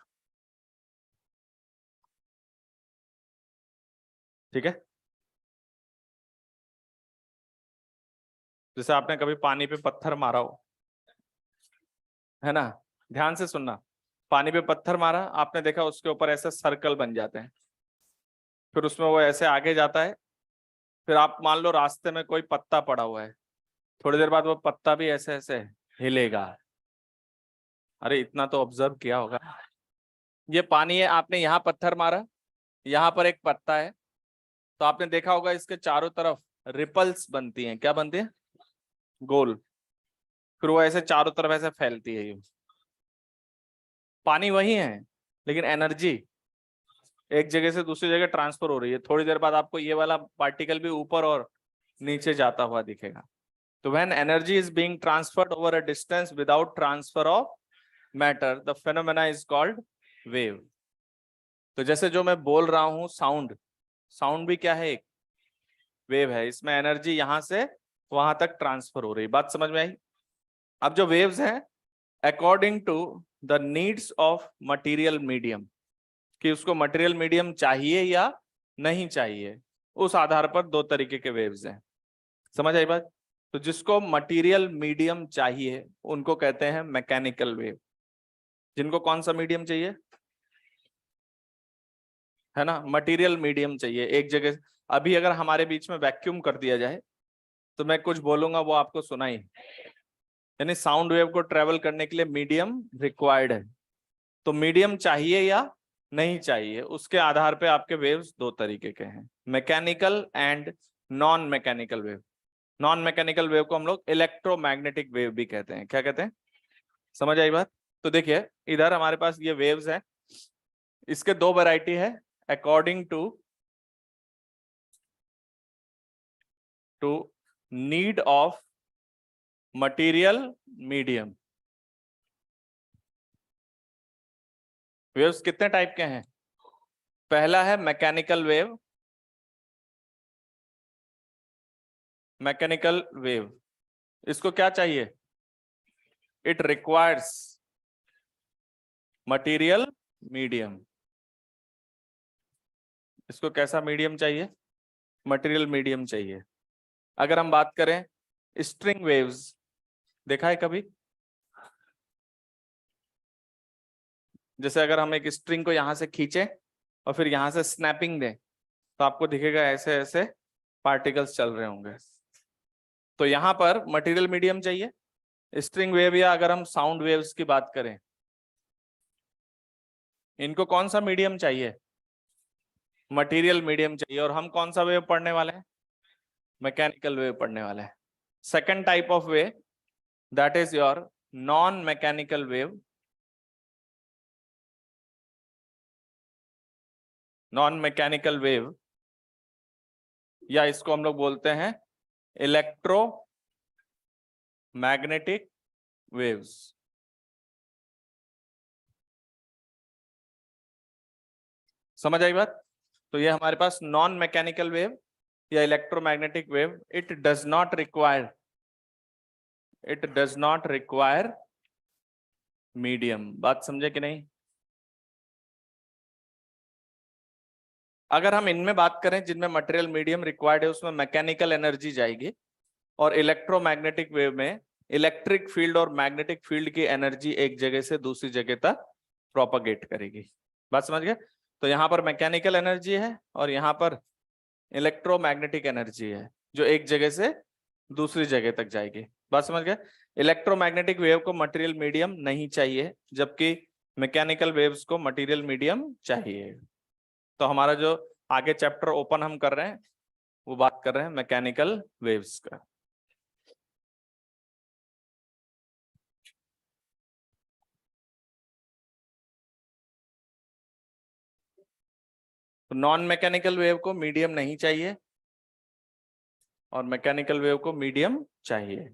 ठीक है? जैसे आपने कभी पानी पे पत्थर मारा हो, है ना, ध्यान से सुनना, पानी पे पत्थर मारा आपने, देखा उसके ऊपर ऐसे सर्कल बन जाते हैं, फिर उसमें वो ऐसे आगे जाता है, फिर आप मान लो रास्ते में कोई पत्ता पड़ा हुआ है, थोड़ी देर बाद वो पत्ता भी ऐसे ऐसे हिलेगा। अरे इतना तो ऑब्जर्व किया होगा। ये पानी है, आपने यहाँ पत्थर मारा, यहाँ पर एक पत्ता है, तो आपने देखा होगा इसके चारों तरफ रिपल्स बनती हैं। क्या बनती है? गोल। फिर वो ऐसे चारों तरफ ऐसे फैलती है। ये पानी वही है, लेकिन एनर्जी एक जगह से दूसरी जगह ट्रांसफर हो रही है। थोड़ी देर बाद आपको ये वाला पार्टिकल भी ऊपर और नीचे जाता हुआ दिखेगा। तो when energy is being transferred over a distance without transfer of matter, the phenomena is called wave। तो जैसे जो मैं बोल रहा हूं साउंड, साउंड भी क्या है? एक वेव है। इसमें एनर्जी यहां से वहां तक ट्रांसफर हो रही। बात समझ में आई? अब जो वेव्स हैं, according to the needs of material medium, कि उसको मटेरियल मीडियम चाहिए या नहीं चाहिए, उस आधार पर दो तरीके के वेव्स हैं। समझ आई बात? तो जिसको मटेरियल मीडियम चाहिए उनको कहते हैं मैकेनिकल वेव। जिनको कौन सा मीडियम चाहिए? है ना, मटेरियल मीडियम चाहिए एक जगह। अभी अगर हमारे बीच में वैक्यूम कर दिया जाए तो मैं कुछ बोलूंगा वो आपको सुनाई, यानी साउंड वेव को ट्रेवल करने के लिए मीडियम रिक्वायर्ड है। तो मीडियम चाहिए या नहीं चाहिए, उसके आधार पे आपके वेव्स दो तरीके के हैं, mechanical and non mechanical wave. Non mechanical wave को हम लोग इलेक्ट्रोमैग्नेटिक वेव भी कहते हैं। क्या कहते हैं? समझ आई बात? तो देखिए इधर हमारे पास ये वेव्स हैं, इसके दो वैरायटी है according to need of material medium. Waves कितने टाइप के हैं? पहला है मैकेनिकल वेव। मैकेनिकल वेव, इसको क्या चाहिए? It requires material medium. इसको कैसा मीडियम चाहिए? मटेरियल मीडियम चाहिए। अगर हम बात करें स्ट्रिंग वेव्स, देखा है कभी? जैसे अगर हम एक स्ट्रिंग को यहां से खींचे और फिर यहां से स्नैपिंग दें तो आपको दिखेगा ऐसे ऐसे पार्टिकल्स चल रहे होंगे। तो यहां पर मटेरियल मीडियम चाहिए। स्ट्रिंग वेव या अगर हम साउंड वेव्स की बात करें, इनको कौन सा मीडियम चाहिए? मटेरियल मीडियम चाहिए। और हम कौन सा वेव पढ़ने वाले हैं? मैकेनिकल वेव पढ़ने वाले हैं। Second type of wave, that is your non mechanical wave. Non mechanical wave, या इसको हम लोग बोलते हैं इलेक्ट्रो मैग्नेटिक वेव्स। समझ आई बात? तो ये हमारे पास नॉन मैकेनिकल वेव या electromagnetic wave, it does not require medium. बात समझे कि नहीं? अगर हम इनमें बात करें जिनमें मटेरियल मीडियम रिक्वायर्ड है, उसमें मैकेनिकल एनर्जी जाएगी, और इलेक्ट्रोमैग्नेटिक वेव में इलेक्ट्रिक फील्ड और मैग्नेटिक फील्ड की एनर्जी एक जगह से दूसरी जगह तक प्रोपगेट करेगी। बात समझ गए? तो यहाँ पर मैकेनिकल एनर्जी है और यहाँ पर इलेक्ट्रोमैग्नेटिक एनर्जी है जो एक जगह से दूसरी जगह तक जाएगी। बात समझ गए? इलेक्ट्रोमैग्नेटिक वेव को मटेरियल मीडियम नहीं चाहिए, जबकि मैकेनिकल वेव्स को मटेरियल मीडियम चाहिए। तो हमारा जो आगे चैप्टर ओपन हम कर रहे हैं वो बात कर रहे हैं मैकेनिकल वेव्स का। तो नॉन मैकेनिकल वेव को मीडियम नहीं चाहिए और मैकेनिकल वेव को मीडियम चाहिए।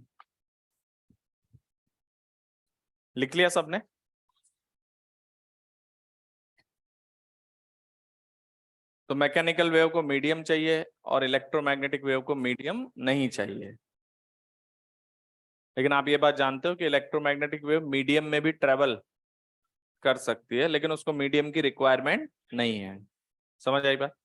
लिख लिया सबने? तो मैकेनिकल वेव को मीडियम चाहिए और इलेक्ट्रोमैग्नेटिक वेव को मीडियम नहीं चाहिए। लेकिन आप ये बात जानते हो कि इलेक्ट्रोमैग्नेटिक वेव मीडियम में भी ट्रेवल कर सकती है, लेकिन उसको मीडियम की रिक्वायरमेंट नहीं है। समझ आई बात?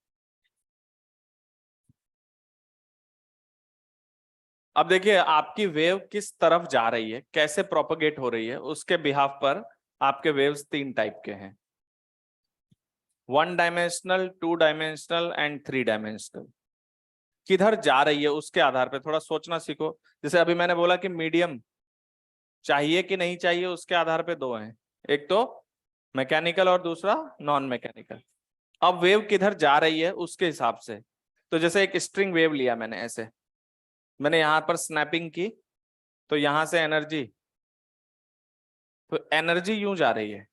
अब देखिए आपकी वेव किस तरफ जा रही है, कैसे प्रोपगेट हो रही है, उसके बिहाफ पर आपके वेव्स तीन टाइप के हैं, 1 डायमेंशनल, 2 डायमेंशनल एंड 3 डायमेंशनल। किधर जा रही है उसके आधार पर थोड़ा सोचना सीखो। जैसे अभी मैंने बोला कि मीडियम चाहिए कि नहीं चाहिए, उसके आधार पे दो हैं, एक तो मैकेनिकल और दूसरा नॉन मैकेनिकल। अब वेव किधर जा रही है उसके हिसाब से, तो जैसे एक स्ट्रिंग वेव लिया मैंने, ऐसे मैंने यहां पर स्नैपिंग की तो यहां से एनर्जी, तो एनर्जी यूं जा रही है।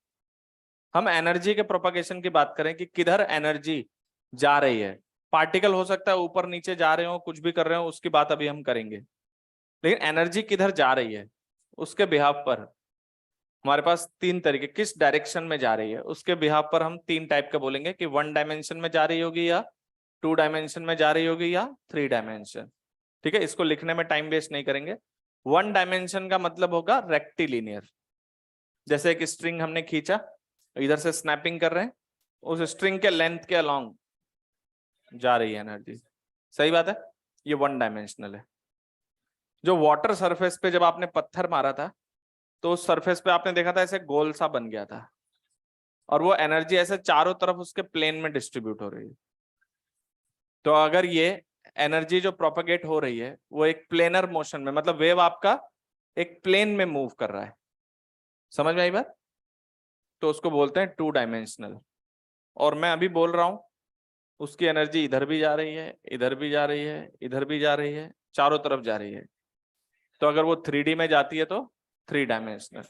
हम एनर्जी के प्रोपगेशन की बात करें कि किधर एनर्जी जा रही है, पार्टिकल हो सकता है ऊपर नीचे जा रहे हो, कुछ भी कर रहे हो, उसकी बात अभी हम करेंगे, लेकिन एनर्जी किधर जा रही है उसके बिहाफ पर हमारे पास तीन तरीके, किस डायरेक्शन में जा रही है उसके बिहाफ पर हम तीन टाइप का बोलेंगे कि 1 डायमेंशन में जा रही होगी, या 2 डायमेंशन में जा रही होगी, या 3 डायमेंशन। ठीक है, इसको लिखने में टाइम वेस्ट नहीं करेंगे। 1 डायमेंशन का मतलब होगा रेक्टिलिनियर। जैसे एक स्ट्रिंग हमने खींचा, इधर से स्नैपिंग कर रहे हैं, उस स्ट्रिंग के लेंथ के अलोंग जा रही है एनर्जी। सही बात है, ये 1 डायमेंशनल है। जो वाटर सरफेस पे जब आपने पत्थर मारा था तो उस सरफेस पे आपने देखा था ऐसे गोल सा बन गया था, और वो एनर्जी ऐसे चारों तरफ उसके प्लेन में डिस्ट्रीब्यूट हो रही है। तो अगर ये एनर्जी जो प्रोपगेट हो रही है वो एक प्लेनर मोशन में, मतलब वेव आपका एक प्लेन में मूव कर रहा है, समझ में आई बात? तो उसको बोलते हैं 2 डायमेंशनल। और मैं अभी बोल रहा हूं उसकी एनर्जी इधर भी जा रही है, इधर भी जा रही है, इधर भी जा रही है, चारों तरफ जा रही है। तो अगर वो 3D में जाती है तो 3 डायमेंशनल।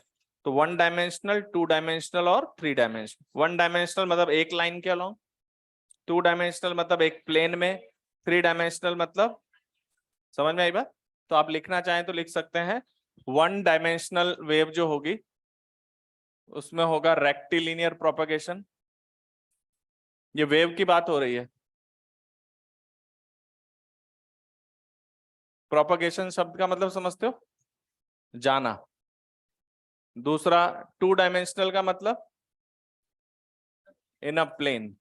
तो 1 डायमेंशनल, 2 डायमेंशनल और 3 डायमेंशनल। 1 डायमेंशनल मतलब एक लाइन के अलोंग, 2 डायमेंशनल मतलब एक प्लेन में, 3 डायमेंशनल मतलब, समझ में आई बात? तो आप लिखना चाहें तो लिख सकते हैं 1 डायमेंशनल वेव जो होगी उसमें होगा रेक्टिलिनियर प्रोपगेशन। ये वेव की बात हो रही है। प्रोपगेशन शब्द का मतलब समझते हो? जाना। दूसरा 2 डायमेंशनल का मतलब इन अ प्लेन,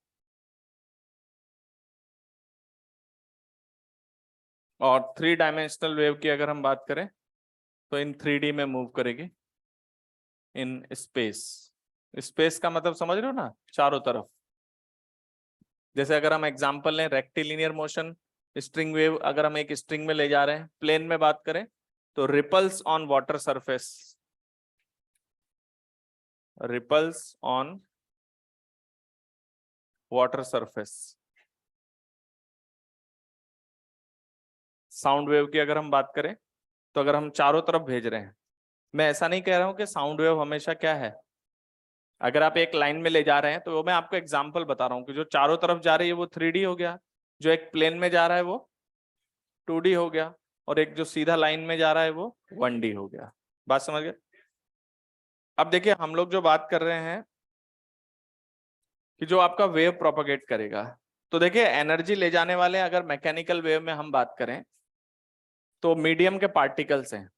और 3 डायमेंशनल वेव की अगर हम बात करें तो इन 3D में मूव करेगी इन स्पेस। स्पेस का मतलब समझ रहे हो ना, चारों तरफ। जैसे अगर हम एग्जांपल लें रेक्टिलिनियर मोशन, स्ट्रिंग वेव, अगर हम एक स्ट्रिंग में ले जा रहे हैं, प्लेन में बात करें तो ripples on water surface, ripples on water surface. Sound wave की अगर हम बात करें तो अगर हम चारों तरफ भेज रहे हैं, मैं ऐसा नहीं कह रहा हूं कि साउंड वेव हमेशा क्या है, अगर आप एक लाइन में ले जा रहे हैं तो वो मैं आपको एग्जांपल बता रहा हूं कि जो चारों तरफ जा रही है वो 3D हो गया, जो एक प्लेन में जा रहा है वो 2D हो गया, और एक जो सीधा लाइन में जा रहा है वो 1D हो गया। बात समझ गए? अब देखिए हम लोग जो बात कर रहे हैं कि जो आपका वेव प्रोपगेट करेगा, तो देखिए एनर्जी ले जाने वाले अगर मैकेनिकल वेव में हम बात करें तो मीडियम के पार्टिकल्स हैं।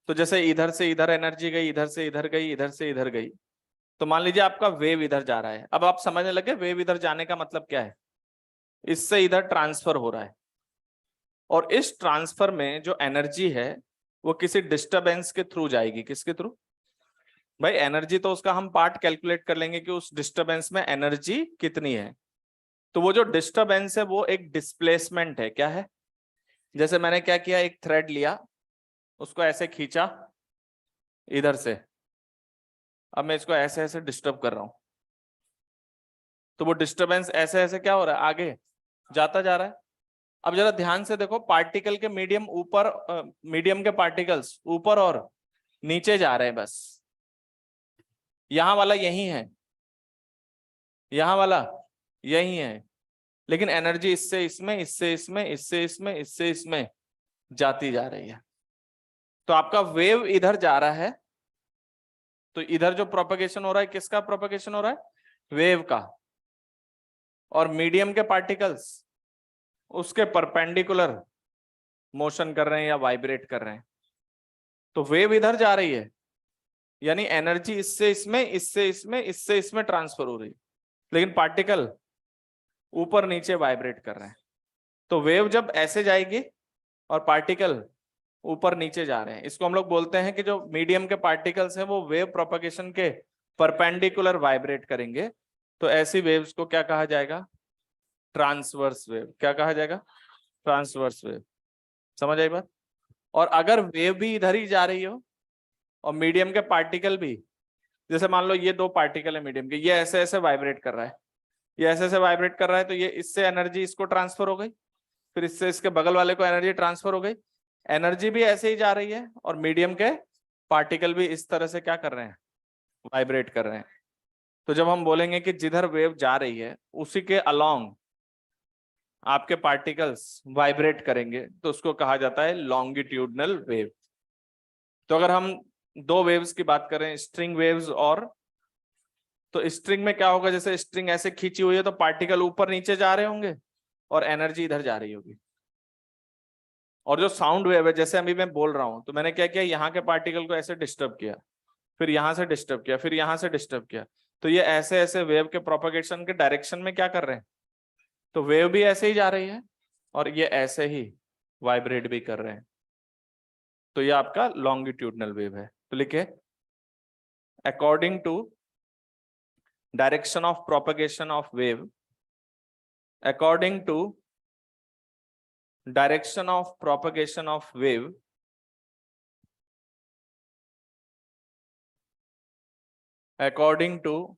तो जैसे इधर से इधर एनर्जी गई, इधर से इधर गई, इधर से इधर गई, तो मान लीजिए आपका वेव इधर जा रहा है। अब आप समझने लगे वेव इधर जाने का मतलब क्या है, इससे इधर ट्रांसफर हो रहा है, और इस ट्रांसफर में जो एनर्जी है वो किसी डिस्टरबेंस के थ्रू जाएगी। किसके थ्रू भाई? एनर्जी तो उसका हम पार्ट कैलकुलेट कर लेंगे कि उस डिस्टरबेंस में एनर्जी कितनी है। तो वो जो डिस्टरबेंस है वो एक डिस्प्लेसमेंट है। क्या है? जैसे मैंने क्या किया, एक थ्रेड लिया, उसको ऐसे खींचा इधर से, अब मैं इसको ऐसे ऐसे डिस्टर्ब कर रहा हूं, तो वो डिस्टरबेंस ऐसे ऐसे क्या हो रहा है, आगे जाता जा रहा है। अब जरा ध्यान से देखो, पार्टिकल के मीडियम ऊपर, मीडियम के पार्टिकल्स ऊपर और नीचे जा रहे हैं बस। यहां वाला यही है, यहां वाला यही है, लेकिन एनर्जी इससे इसमें, इससे इसमें, इससे इसमें, इससे इसमें जाती जा रही है। तो आपका वेव इधर जा रहा है, तो इधर जो प्रोपगेशन हो रहा है किसका प्रोपगेशन हो रहा है? वेव का। और मीडियम के पार्टिकल्स उसके परपेंडिकुलर मोशन कर रहे हैं या वाइब्रेट कर रहे हैं। तो वेव इधर जा रही है, यानी एनर्जी इससे इसमें, इससे इसमें, इससे इसमें ट्रांसफर हो रही है, लेकिन पार्टिकल ऊपर नीचे वाइब्रेट कर रहे हैं। तो वेव जब ऐसे जाएगी और पार्टिकल ऊपर नीचे जा रहे हैं, इसको हम लोग बोलते हैं कि जो मीडियम के पार्टिकल्स हैं वो वेव प्रोपगेशन के परपेंडिकुलर वाइब्रेट करेंगे। तो ऐसी वेव्स को क्या कहा जाएगा? Transverse wave. क्या कहा जाएगा? Transverse wave. समझ आई बात? और अगर वेव भी इधर ही जा रही हो और मीडियम के पार्टिकल भी, जैसे मान लो ये दो पार्टिकल है मीडियम के, ये ऐसे ऐसे वाइब्रेट कर रहा है, ये ऐसे ऐसे वाइब्रेट कर रहा है, तो ये इससे एनर्जी इसको ट्रांसफर हो गई, फिर इससे इसके बगल वाले को एनर्जी ट्रांसफर हो गई। एनर्जी भी ऐसे ही जा रही है और मीडियम के पार्टिकल भी इस तरह से क्या कर रहे हैं? वाइब्रेट कर रहे हैं। तो जब हम बोलेंगे कि जिधर वेव जा रही है उसी के अलोंग आपके पार्टिकल्स वाइब्रेट करेंगे, तो उसको कहा जाता है लॉन्गिट्यूडनल वेव। तो अगर हम दो वेव्स की बात करें, स्ट्रिंग वेव्स और, तो स्ट्रिंग में क्या होगा, जैसे स्ट्रिंग ऐसे खींची हुई है तो पार्टिकल ऊपर नीचे जा रहे होंगे और एनर्जी इधर जा रही होगी। और जो साउंड वेव है, जैसे अभी मैं बोल रहा हूं, तो मैंने क्या किया, यहाँ के पार्टिकल को ऐसे डिस्टर्ब किया, फिर यहां से डिस्टर्ब किया, फिर यहां से डिस्टर्ब किया, तो ये ऐसे ऐसे वेव के प्रोपगेशन के डायरेक्शन में क्या कर रहे हैं? तो वेव भी ऐसे ही जा रही है और ये ऐसे ही वाइब्रेट भी कर रहे हैं। तो ये आपका लॉन्गिट्यूडनल वेव है। तो लिखे, according to direction of propagation of wave, according to direction of propagation of wave, according to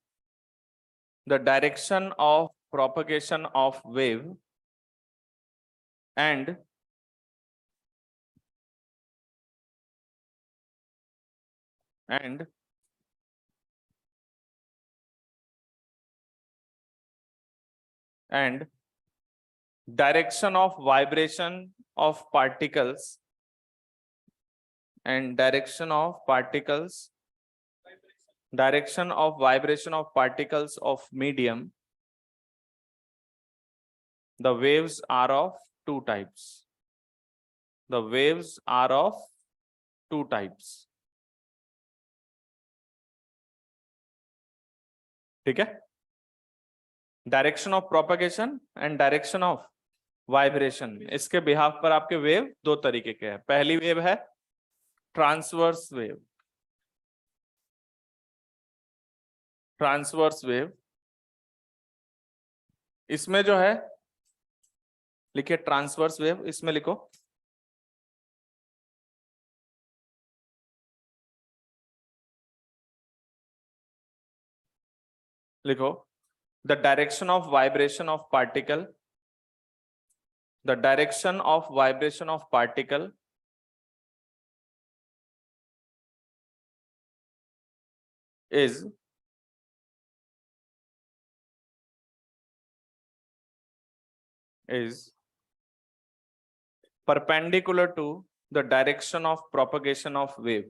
the direction of propagation of wave and and direction of vibration of particles and direction of vibration of particles of medium, the waves are of two types. The waves are of two types. ठीक है? Direction of propagation and direction of vibration, इसके behalf पर आपके wave दो तरीके के हैं। पहली वेव है ट्रांसवर्स वेव, ट्रांसवर्स वेव, इसमें जो है लिखिए ट्रांसवर्स वेव, इसमें लिखो लिखो the direction of vibration of particle, the direction of vibration of particle is perpendicular to the direction of propagation of wave.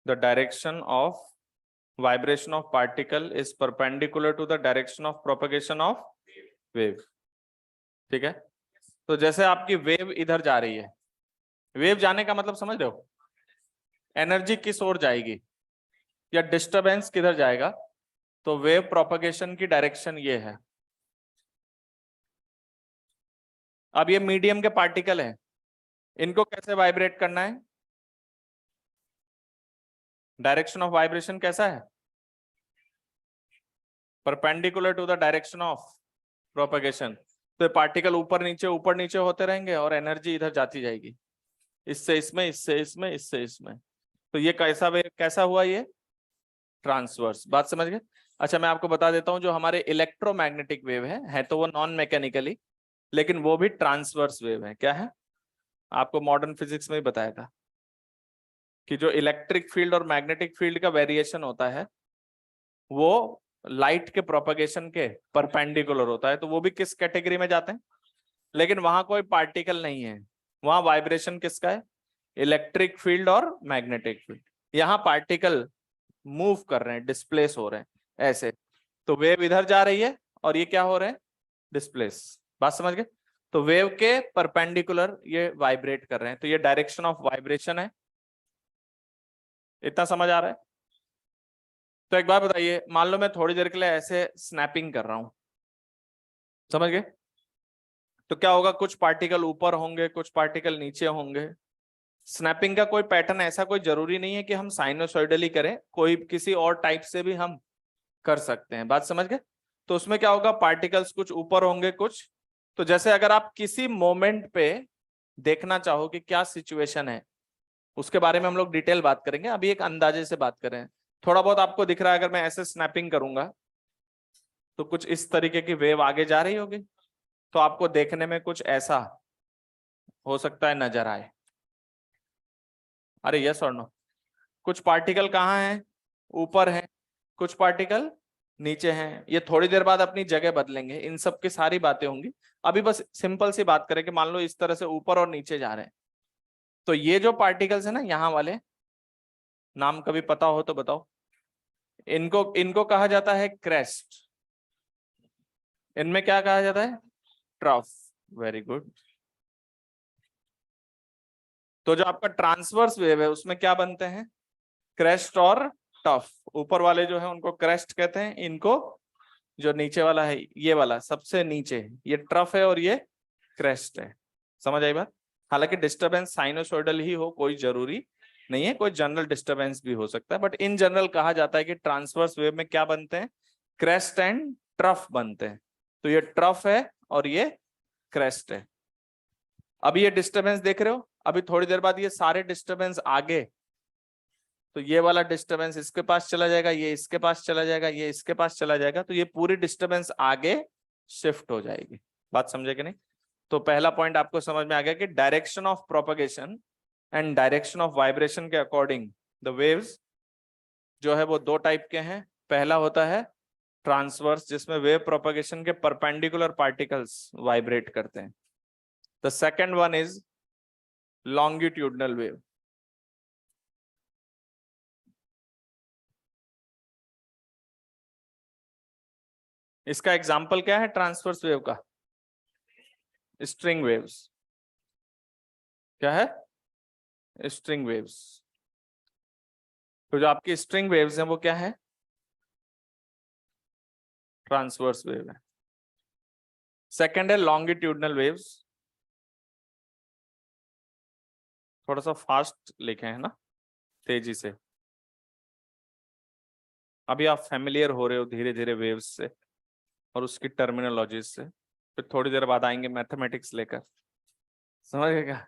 The direction of vibration of particle is perpendicular to the direction of propagation of wave. ठीक है, तो जैसे आपकी wave इधर जा रही है, wave जाने का मतलब समझ रहे हो, एनर्जी किस ओर जाएगी या डिस्टरबेंस किधर जाएगा, तो वेव प्रोपगेशन की डायरेक्शन ये है। अब ये मीडियम के पार्टिकल हैं, इनको कैसे वाइब्रेट करना है, डायरेक्शन ऑफ वाइब्रेशन कैसा है, perpendicular to the direction of propagation. तो पार्टिकल ऊपर नीचे होते रहेंगे और एनर्जी इधर जाती जाएगी, इससे इसमें, इससे इसमें, इससे इसमें। तो ये कैसा हुआ, ये ट्रांसवर्स। बात समझ गए? अच्छा, मैं आपको बता देता हूं, जो हमारे इलेक्ट्रोमैग्नेटिक वेव है तो वो नॉन मैकेनिकली, लेकिन वो भी ट्रांसवर्स वेव है। क्या है, आपको मॉडर्न फिजिक्स में ही बताया था कि जो इलेक्ट्रिक फील्ड और मैग्नेटिक फील्ड का वेरिएशन होता है वो लाइट के प्रोपगेशन के परपेंडिकुलर होता है, तो वो भी किस कैटेगरी में जाते हैं, लेकिन वहां कोई पार्टिकल नहीं है, वहां वाइब्रेशन किसका है, इलेक्ट्रिक फील्ड और मैग्नेटिक फील्ड। यहाँ पार्टिकल मूव कर रहे हैं, डिस्प्लेस हो रहे हैं ऐसे, तो वेव इधर जा रही है और ये क्या हो रहे हैं, डिस्प्लेस। बात समझ गए? तो वेव के परपेंडिकुलर ये वाइब्रेट कर रहे हैं, तो ये डायरेक्शन ऑफ वाइब्रेशन है। इतना समझ आ रहा है? तो एक बात बताइए, मान लो मैं थोड़ी देर के लिए ऐसे स्नैपिंग कर रहा हूं, समझ गए? तो क्या होगा, कुछ पार्टिकल ऊपर होंगे, कुछ पार्टिकल नीचे होंगे। स्नैपिंग का कोई पैटर्न ऐसा कोई जरूरी नहीं है कि हम साइनोसॉइडली करें, कोई किसी और टाइप से भी हम कर सकते हैं। बात समझ गए? तो उसमें क्या होगा, पार्टिकल्स कुछ ऊपर होंगे कुछ, तो जैसे अगर आप किसी मोमेंट पे देखना चाहो कि क्या सिचुएशन है, उसके बारे में हम लोग डिटेल बात करेंगे, अभी एक अंदाजे से बात करें। थोड़ा बहुत आपको दिख रहा है, अगर मैं ऐसे स्नैपिंग करूंगा तो कुछ इस तरीके की वेव आगे जा रही होगी, तो आपको देखने में कुछ ऐसा हो सकता है नजर आए। अरे यस और नो? कुछ पार्टिकल कहाँ हैं, ऊपर हैं, कुछ पार्टिकल नीचे हैं, ये थोड़ी देर बाद अपनी जगह बदलेंगे, इन सब की सारी बातें होंगी। अभी बस सिंपल सी बात करें कि मान लो इस तरह से ऊपर और नीचे जा रहे हैं, तो ये जो पार्टिकल्स है ना यहाँ वाले, नाम कभी पता हो तो बताओ, इनको इनको कहा जाता है क्रेस्ट। इनमें क्या कहा जाता है, ट्रफ। Very good. तो जो आपका ट्रांसवर्स वेव है उसमें क्या बनते हैं, क्रेस्ट और टफ। ऊपर वाले जो है उनको क्रेस्ट कहते हैं, इनको जो नीचे वाला है, ये वाला सबसे नीचे, ये ट्रफ है और ये क्रेस्ट है। समझ आई बात? हालांकि डिस्टरबेंस साइनोसॉइडल ही हो कोई जरूरी नहीं है, कोई जनरल डिस्टरबेंस भी हो सकता है, बट इन जनरल कहा जाता है कि ट्रांसवर्स वेव में क्या बनते हैं, क्रेस्ट एंड ट्रफ बनते हैं। तो ये ट्रफ है और ये क्रेस्ट है। अभी ये डिस्टरबेंस देख रहे हो, अभी थोड़ी देर बाद ये सारे डिस्टरबेंस आगे, तो ये वाला डिस्टरबेंस इसके पास चला जाएगा, ये इसके पास चला जाएगा, ये इसके पास चला जाएगा, तो ये पूरी डिस्टरबेंस आगे शिफ्ट हो जाएगी। बात समझे कि नहीं? तो पहला पॉइंट आपको समझ में आ गया कि direction of propagation and direction of vibration के अकॉर्डिंग द वेव्स जो है वो दो टाइप के हैं। पहला होता है ट्रांसवर्स, जिसमें वेव प्रोपगेशन के परपेंडिकुलर पार्टिकल्स वाइब्रेट करते हैं। The second one is longitudinal wave. इसका एग्जाम्पल क्या है ट्रांसवर्स वेव का, स्ट्रिंग वेव्स। क्या है, स्ट्रिंग वेव्स। तो जो आपकी स्ट्रिंग वेव्स हैं वो क्या है? ट्रांसवर्स वेव है। सेकंड है लॉन्गिट्यूडनल वेव्स। थोड़ा सा फास्ट लिखे हैं ना, तेजी से। अभी आप फैमिलियर हो रहे हो धीरे धीरे वेव्स से और उसकी टर्मिनोलॉजी से, फिर थोड़ी देर बाद आएंगे मैथमेटिक्स लेकर, समझ गए क्या?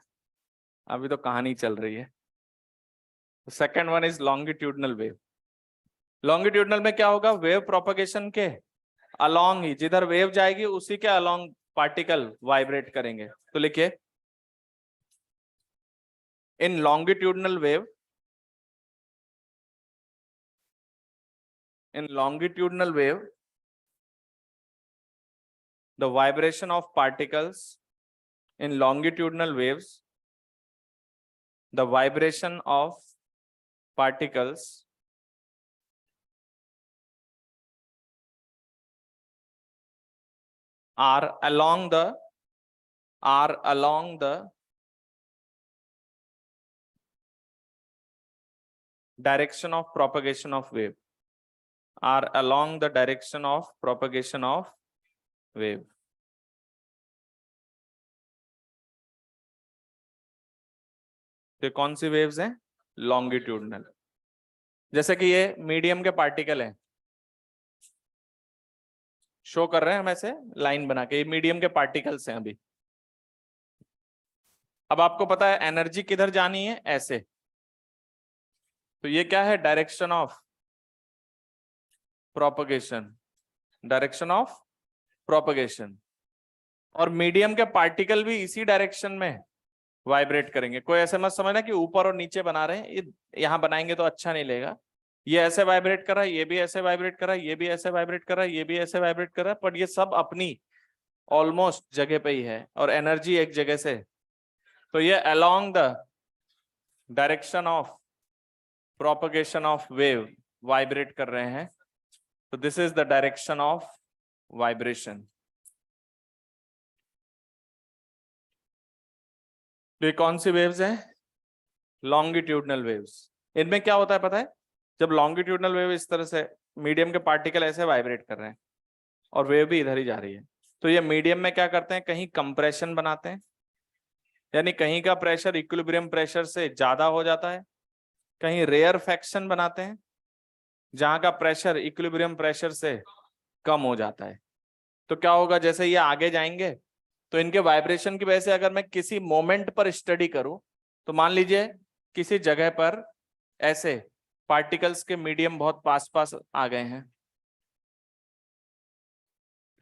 अभी तो कहानी चल रही है। Second one is longitudinal wave. Longitudinal में क्या होगा? वेव प्रोपगेशन के अलोंग ही, जिधर वेव जाएगी उसी के अलोंग पार्टिकल वाइब्रेट करेंगे। तो लिखिए, in longitudinal wave, in longitudinal wave the vibration of particles, in longitudinal waves the vibration of particles are along the direction of propagation of wave, are along the direction of propagation of wave। तो कौन सी waves हैं? Longitudinal. जैसे कि ये medium के particle हैं, show कर रहे हैं हम ऐसे लाइन बना के, ये मीडियम के पार्टिकल्स हैं अभी। अब आपको पता है एनर्जी किधर जानी है, ऐसे। तो ये क्या है? Direction of propagation, direction of propagation. और मीडियम के पार्टिकल भी इसी डायरेक्शन में वाइब्रेट करेंगे। कोई ऐसे मत समझना कि ऊपर और नीचे बना रहे हैं, ये यहां बनाएंगे तो अच्छा नहीं लगेगा। ये ऐसे वाइब्रेट कर रहा है, ये भी ऐसे वाइब्रेट कर रहा है, ये भी ऐसे वाइब्रेट कर रहा है, ये भी ऐसे वाइब्रेट कर रहा है, पर ये सब अपनी ऑलमोस्ट जगह पे ही है और एनर्जी एक जगह से। तो ये along the direction of propagation of wave vibrate कर रहे हैं। तो this is the direction of vibration. तो ये कौन सी वेव्स हैं? Longitudinal waves. इनमें क्या होता है पता है? जब लॉन्गिट्यूडनल वेव इस तरह से मीडियम के पार्टिकल ऐसे वाइब्रेट कर रहे हैं और वेव भी इधर ही जा रही है, तो ये मीडियम में क्या करते हैं? कहीं कंप्रेशन बनाते हैं, यानी कहीं का प्रेशर इक्विलिब्रियम प्रेशर से ज्यादा हो जाता है, कहीं रेयरफेक्शन बनाते हैं जहां का प्रेशर इक्विलिब्रियम प्रेशर से कम हो जाता है। तो क्या होगा? जैसे ये आगे जाएंगे तो इनके वाइब्रेशन की वजह से अगर मैं किसी मोमेंट पर स्टडी करूं, तो मान लीजिए किसी जगह पर ऐसे पार्टिकल्स के मीडियम बहुत पास पास आ गए हैं,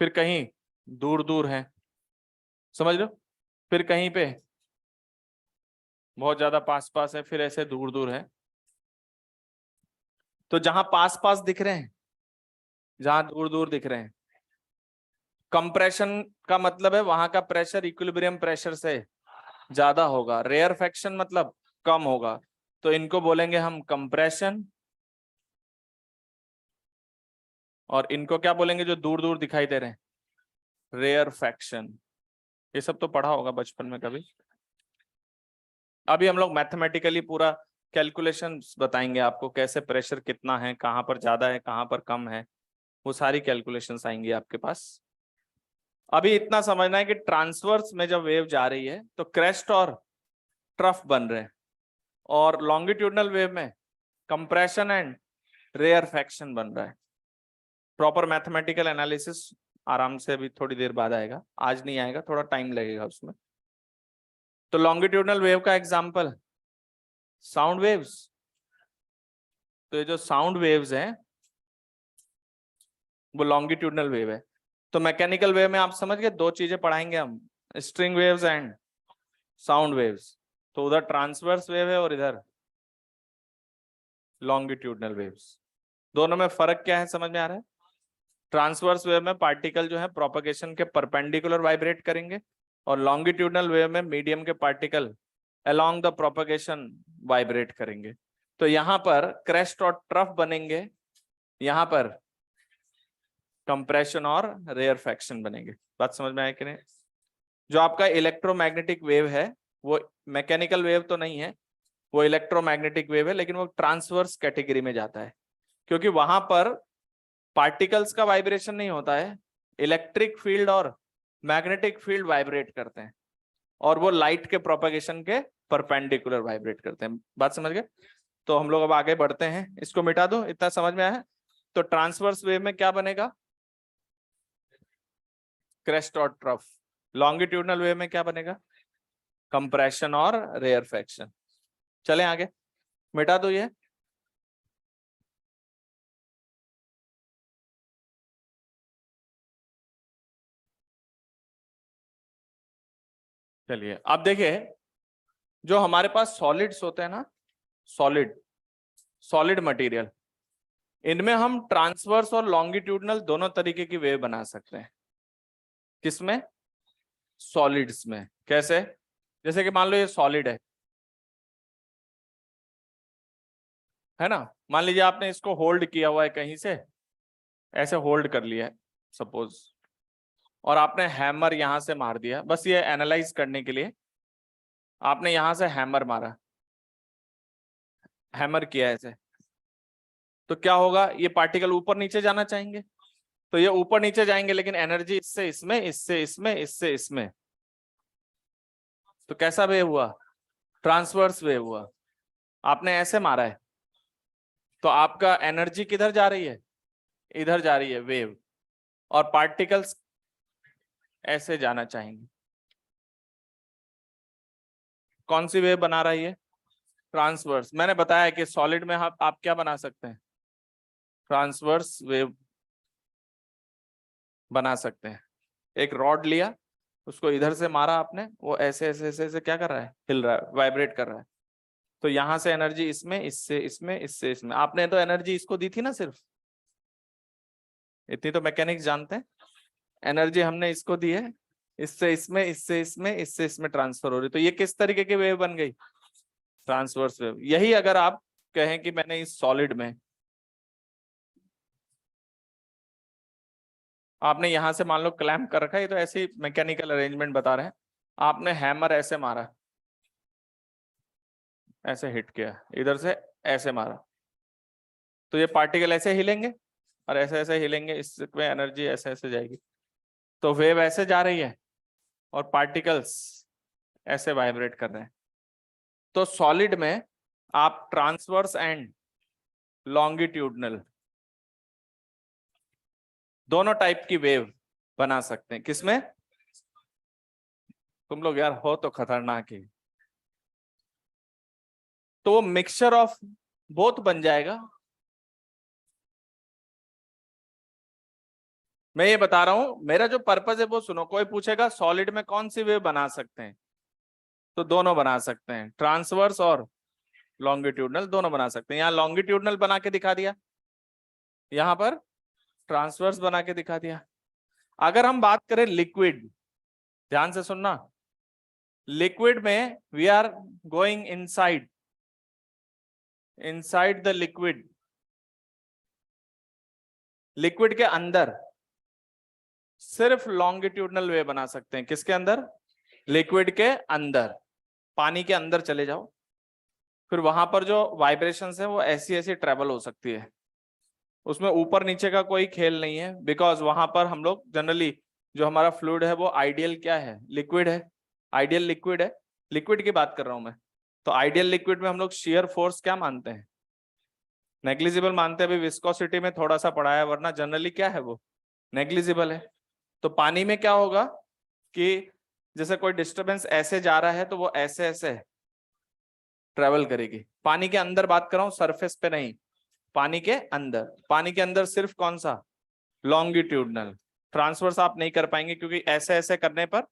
फिर कहीं दूर दूर हैं, समझ लो, फिर कहीं पे बहुत ज्यादा पास पास है, फिर ऐसे दूर दूर है। तो जहां पास पास दिख रहे हैं, जहां दूर दूर दिख रहे हैं, कंप्रेशन का मतलब है वहां का प्रेशर इक्विलिब्रियम प्रेशर से ज्यादा होगा, रेयरफेक्शन मतलब कम होगा। तो इनको बोलेंगे हम कंप्रेशन, और इनको क्या बोलेंगे जो दूर दूर दिखाई दे रहे हैं? रेयरफेक्शन। ये सब तो पढ़ा होगा बचपन में कभी। अभी हम लोग मैथमेटिकली पूरा कैलकुलेशन बताएंगे आपको, कैसे प्रेशर कितना है, कहां पर ज्यादा है, कहां पर कम है, वो सारी कैलकुलेशंस आएंगी आपके पास। अभी इतना समझना है कि ट्रांसवर्स में जब वेव जा रही है तो क्रेस्ट और ट्रफ बन रहे हैं, और लॉन्गिट्यूडनल वेव में कंप्रेशन एंड रेयरफेक्शन बन रहा है। प्रॉपर मैथमेटिकल एनालिसिस आराम से अभी थोड़ी देर बाद आएगा, आज नहीं आएगा, थोड़ा टाइम लगेगा उसमें। तो लॉन्गिट्यूडनल वेव का एग्जांपल साउंड वेव्स। तो ये जो साउंड वेव्स हैं वो लॉन्गिट्यूडनल वेव है। तो मैकेनिकल वेव में आप समझ गए, दो चीजें पढ़ाएंगे हम, string waves and sound waves. तो उधर ट्रांसवर्स वेव है और इधर लॉन्गिट्यूडनल वेव्स। दोनों में फर्क क्या है समझ में आ रहा है? ट्रांसवर्स वेव में पार्टिकल जो है प्रोपगेशन के परपेंडिकुलर वाइब्रेट करेंगे, और लॉन्गिट्यूडनल वेव में मीडियम के particle along the propagation vibrate करेंगे। तो यहां पर क्रेस्ट और ट्रफ बनेंगे, यहां पर कंप्रेशन और रेयरफेक्शन बनेंगे। बात समझ में आया कि नहीं? जो आपका इलेक्ट्रोमैग्नेटिक वेव है वो मैकेनिकल वेव तो नहीं है, वो इलेक्ट्रोमैग्नेटिक वेव है, लेकिन वो ट्रांसवर्स कैटेगरी में जाता है, क्योंकि वहां पर पार्टिकल्स का वाइब्रेशन नहीं होता है, इलेक्ट्रिक फील्ड और मैग्नेटिक फील्ड वाइब्रेट करते हैं, और वो लाइट के प्रोपेगेशन के परपेंडिकुलर वाइब्रेट करते हैं। बात समझ गए? तो हम लोग अब आगे बढ़ते हैं, इसको मिटा दो, इतना समझ में आया है? तो ट्रांसवर्स वेव में क्या बनेगा? क्रेस्ट और ट्रफ। लॉन्गिट्यूडनल वेव में क्या बनेगा? कंप्रेशन और रेयरफेक्शन। चलें आगे, मिटा दो ये। चलिए अब देखिए, जो हमारे पास सॉलिड्स होते हैं ना, सॉलिड मटेरियल, इनमें हम ट्रांसवर्स और लॉन्गिट्यूडनल दोनों तरीके की वेव बना सकते हैं। किसमें? सॉलिड्स में। कैसे? जैसे कि मान लो ये सॉलिड है ना, मान लीजिए आपने इसको होल्ड किया हुआ है कहीं से, ऐसे होल्ड कर लिया है सपोज, और आपने हैमर यहां से मार दिया, बस ये एनालाइज करने के लिए आपने यहां से हैमर मारा, हैमर किया ऐसे, तो क्या होगा? ये पार्टिकल ऊपर नीचे जाना चाहेंगे, तो ये ऊपर नीचे जाएंगे, लेकिन एनर्जी इससे इसमें, इससे इसमें, इससे इसमें, तो कैसा वेव हुआ? ट्रांसवर्स वेव हुआ। आपने ऐसे मारा है, तो आपका एनर्जी किधर जा रही है? इधर जा रही है वेव, और पार्टिकल्स ऐसे जाना चाहेंगे। कौन सी वेव बना रही है? ट्रांसवर्स। मैंने बताया कि सॉलिड में आप क्या बना सकते हैं? ट्रांसवर्स वेव बना सकते हैं। एक रॉड लिया, उसको इधर से मारा आपने, वो ऐसे ऐसे ऐसे ऐसे क्या कर रहा है? हिल रहा है, वाइब्रेट कर रहा है, तो यहां से एनर्जी इसमें, इससे इसमें, इससे इसमें। आपने तो एनर्जी इसको दी थी ना, सिर्फ इतनी तो मैकेनिक्स जानते हैं। एनर्जी हमने इसको दी है, इससे इसमें, इससे इसमें, इससे इसमें ट्रांसफर हो रही, तो ये किस तरीके की वेव बन गई? Transverse wave. यही अगर आप कहें कि मैंने इस सॉलिड में, आपने यहां से मान लो क्लैंप कर रखा है, ये तो ऐसे ही मैकेनिकल अरेंजमेंट बता रहे हैं, आपने हैमर ऐसे मारा, ऐसे हिट किया, इधर से ऐसे मारा, तो ये पार्टिकल ऐसे हिलेंगे और ऐसे ऐसे हिलेंगे, इसमें एनर्जी ऐसे ऐसे जाएगी, तो वेव ऐसे जा रही है और पार्टिकल्स ऐसे वाइब्रेट कर रहे हैं। तो सॉलिड में आप ट्रांसवर्स एंड लॉन्गिट्यूडनल दोनों टाइप की वेव बना सकते हैं। किसमें? तुम लोग यार हो तो खतरनाक ही। तो मिक्सचर ऑफ बोथ बन जाएगा। मैं ये बता रहा हूं, मेरा जो पर्पज है वो सुनो। कोई पूछेगा सॉलिड में कौन सी वेव बना सकते हैं, तो दोनों बना सकते हैं, ट्रांसवर्स और लॉन्गिट्यूडनल दोनों बना सकते हैं। यहाँ लॉन्गिट्यूडनल बना के दिखा दिया, यहाँ पर ट्रांसवर्स बना के दिखा दिया। अगर हम बात करें लिक्विड, ध्यान से सुनना, लिक्विड में we are going inside, inside the liquid, liquid के अंदर सिर्फ लॉन्गिट्यूडनल वेव बना सकते हैं। किसके अंदर? लिक्विड के अंदर। पानी के अंदर चले जाओ, फिर वहां पर जो वाइब्रेशंस है वो ऐसी ऐसी ट्रेवल हो सकती है, उसमें ऊपर नीचे का कोई खेल नहीं है, बिकॉज वहां पर हम लोग जनरली जो हमारा फ्लूइड है वो आइडियल क्या है? लिक्विड है, आइडियल लिक्विड है, लिक्विड की बात कर रहा हूं मैं। तो आइडियल लिक्विड में हम लोग शेयर फोर्स क्या मानते हैं? नेग्लिजिबल मानते हैं। अभी विस्कोसिटी में थोड़ा सा पढ़ा है, वरना जनरली क्या है वो? नेग्लिजिबल है। तो पानी में क्या होगा कि जैसे कोई डिस्टरबेंस ऐसे जा रहा है तो वो ऐसे ऐसे ट्रेवल करेगी। पानी के अंदर बात कर रहा हूं, सरफेस पे नहीं, पानी के अंदर। पानी के अंदर सिर्फ कौन सा? लॉन्गिट्यूडनल। ट्रांसवर्स आप नहीं कर पाएंगे, क्योंकि ऐसे ऐसे करने पर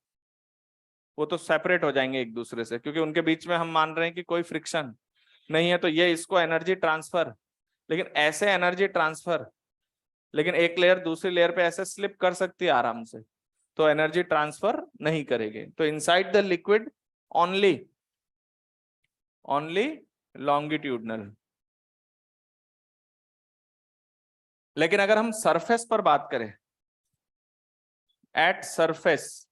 वो तो सेपरेट हो जाएंगे एक दूसरे से, क्योंकि उनके बीच में हम मान रहे हैं कि कोई फ्रिक्शन नहीं है, तो ये इसको एनर्जी ट्रांसफर, लेकिन ऐसे एनर्जी ट्रांसफर, लेकिन एक लेयर दूसरी लेयर पे ऐसे स्लिप कर सकती है आराम से, तो एनर्जी ट्रांसफर नहीं करेंगे। तो inside the liquid only only longitudinal. लेकिन अगर हम सरफेस पर बात करें, एट सरफेस,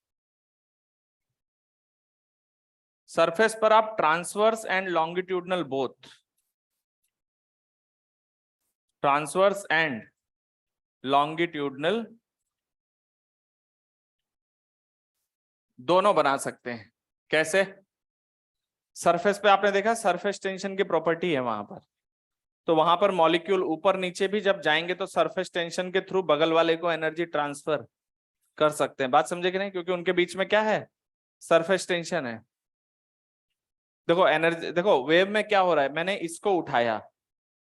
सरफेस पर आप transverse and longitudinal both, transverse and longitudinal दोनों बना सकते हैं। कैसे? सरफेस पे आपने देखा सरफेस टेंशन की प्रॉपर्टी है वहां पर, तो वहां पर मॉलिक्यूल ऊपर नीचे भी जब जाएंगे तो सरफेस टेंशन के थ्रू बगल वाले को एनर्जी ट्रांसफर कर सकते हैं। बात समझे कि नहीं? क्योंकि उनके बीच में क्या है, सरफेस टेंशन है। देखो एनर्जी, देखो वेव में क्या हो रहा है, मैंने इसको उठाया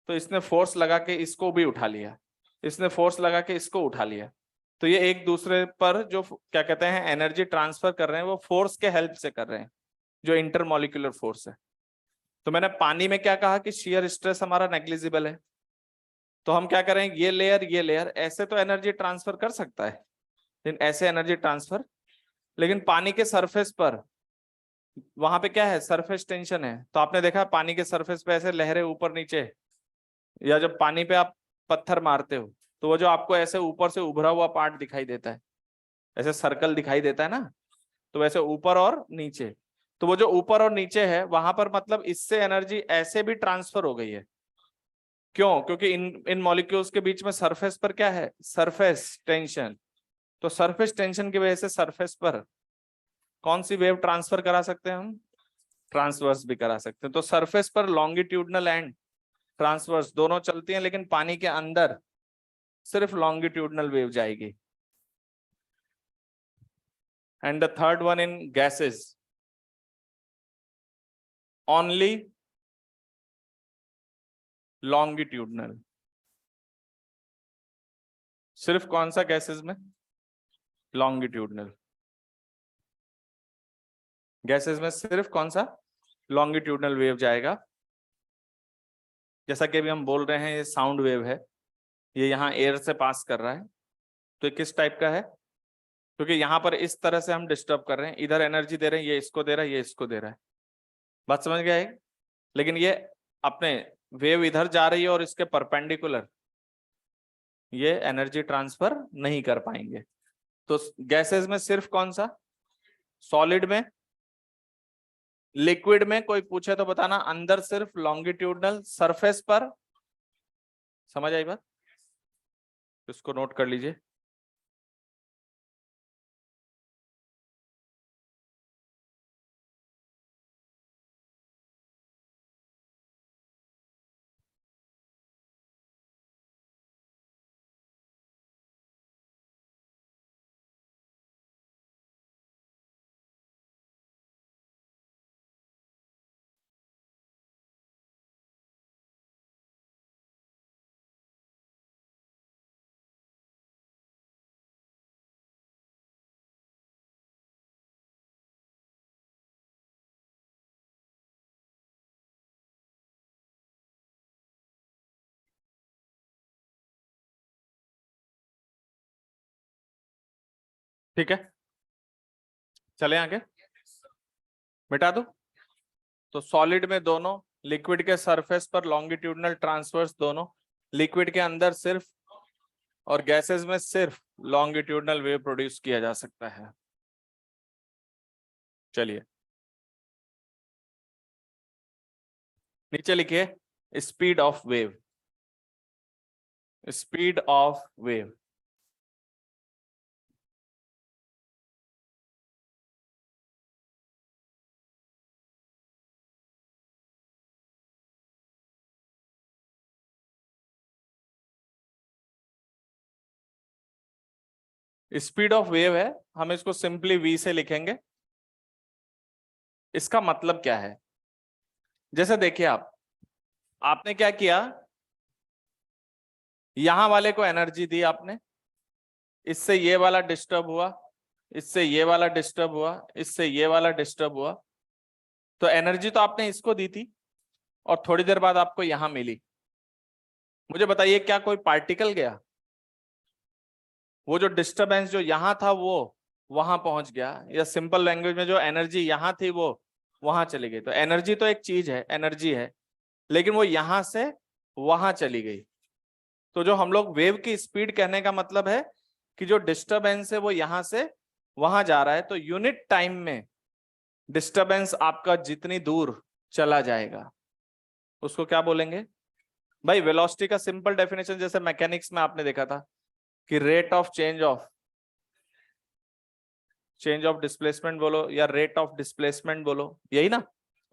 तो इसने फोर्स लगा के इसको भी उठा लिया, इसने फोर्स लगा के इसको उठा लिया, तो ये एक दूसरे पर जो क्या कहते हैं एनर्जी ट्रांसफर कर रहे हैं वो फोर्स के हेल्प से कर रहे हैं, जो इंटरमॉलिक्यूलर फोर्स है। तो मैंने पानी में क्या कहा कि शियर स्ट्रेस हमारा नेग्लिजिबल है, तो हम क्या करें, ये लेयर ऐसे तो एनर्जी ट्रांसफर कर सकता है, लेकिन ऐसे एनर्जी ट्रांसफर, लेकिन पानी के सरफेस पर वहां पे क्या है, सरफेस टेंशन है। तो आपने देखा पानी के सरफेस पे ऐसे लहरें ऊपर नीचे, या जब पानी पे आप पत्थर मारते हो तो वो जो आपको ऐसे ऊपर से उभरा हुआ पार्ट दिखाई देता है, ऐसे सर्कल दिखाई देता है ना, तो वैसे ऊपर और नीचे, तो वो जो ऊपर और नीचे है वहां पर मतलब इससे एनर्जी ऐसे भी ट्रांसफर हो गई है। क्यों? क्योंकि इन मॉलिक्यूल्स के बीच में सरफेस पर क्या है, सरफेस टेंशन। तो सरफेस टेंशन की वजह से सरफेस पर कौन सी वेव ट्रांसफर करा सकते हैं हम, ट्रांसवर्स भी करा सकते हैं। तो सरफेस पर लॉन्गिट्यूडनल एंड ट्रांसवर्स दोनों चलती हैं, लेकिन पानी के अंदर सिर्फ लॉन्गिट्यूडनल वेव जाएगी। And the third one in gases only longitudinal. सिर्फ कौन सा गैसेस में, लॉन्गिट्यूडनल। गैसेस में सिर्फ कौन सा, लॉन्गिट्यूडनल वेव जाएगा। जैसा कि अभी हम बोल रहे हैं ये साउंड वेव है, ये यहाँ एयर से पास कर रहा है, तो ये किस टाइप का है, क्योंकि यहाँ पर इस तरह से हम डिस्टर्ब कर रहे हैं, इधर एनर्जी दे रहे हैं, ये इसको दे रहा है, ये इसको दे रहा है। बात समझ गया है? लेकिन ये अपने वेव इधर जा रही है और इसके परपेंडिकुलर ये एनर्जी ट्रांसफर नहीं कर पाएंगे। तो गैसेस में सिर्फ कौन सा, सॉलिड में, लिक्विड में कोई पूछे तो बताना, अंदर सिर्फ लॉन्गिट्यूडनल, सरफेस पर। समझ आई बात? इसको नोट कर लीजिए। ठीक है, चले आगे, मिटा दो। तो सॉलिड में दोनों, लिक्विड के सरफेस पर लॉन्गिट्यूडनल ट्रांसवर्स दोनों, लिक्विड के अंदर सिर्फ, और गैसेस में सिर्फ लॉन्गिट्यूडनल वेव प्रोड्यूस किया जा सकता है। चलिए नीचे लिखिए, speed of wave, speed of wave. Speed of wave है, हम इसको सिंपली v से लिखेंगे। इसका मतलब क्या है, जैसे देखिए आपने क्या किया, यहां वाले को एनर्जी दी आपने, इससे ये वाला डिस्टर्ब हुआ, इससे ये वाला डिस्टर्ब हुआ, इससे ये वाला डिस्टर्ब हुआ, तो एनर्जी तो आपने इसको दी थी और थोड़ी देर बाद आपको यहां मिली। मुझे बताइए क्या कोई पार्टिकल गया, वो जो डिस्टरबेंस जो यहां था वो वहां पहुंच गया, या सिंपल लैंग्वेज में जो एनर्जी यहां थी वो वहां चली गई। तो एनर्जी तो एक चीज है, एनर्जी है, लेकिन वो यहां से वहां चली गई। तो जो हम लोग वेव की स्पीड कहने का मतलब है कि जो डिस्टरबेंस है वो यहां से वहां जा रहा है, तो यूनिट टाइम में डिस्टरबेंस आपका जितनी दूर चला जाएगा उसको क्या बोलेंगे भाई? वेलोसिटी का सिंपल डेफिनेशन जैसे मैकेनिक्स में आपने देखा था कि rate of change of displacement बोलो या रेट ऑफ डिस्प्लेसमेंट बोलो, यही ना,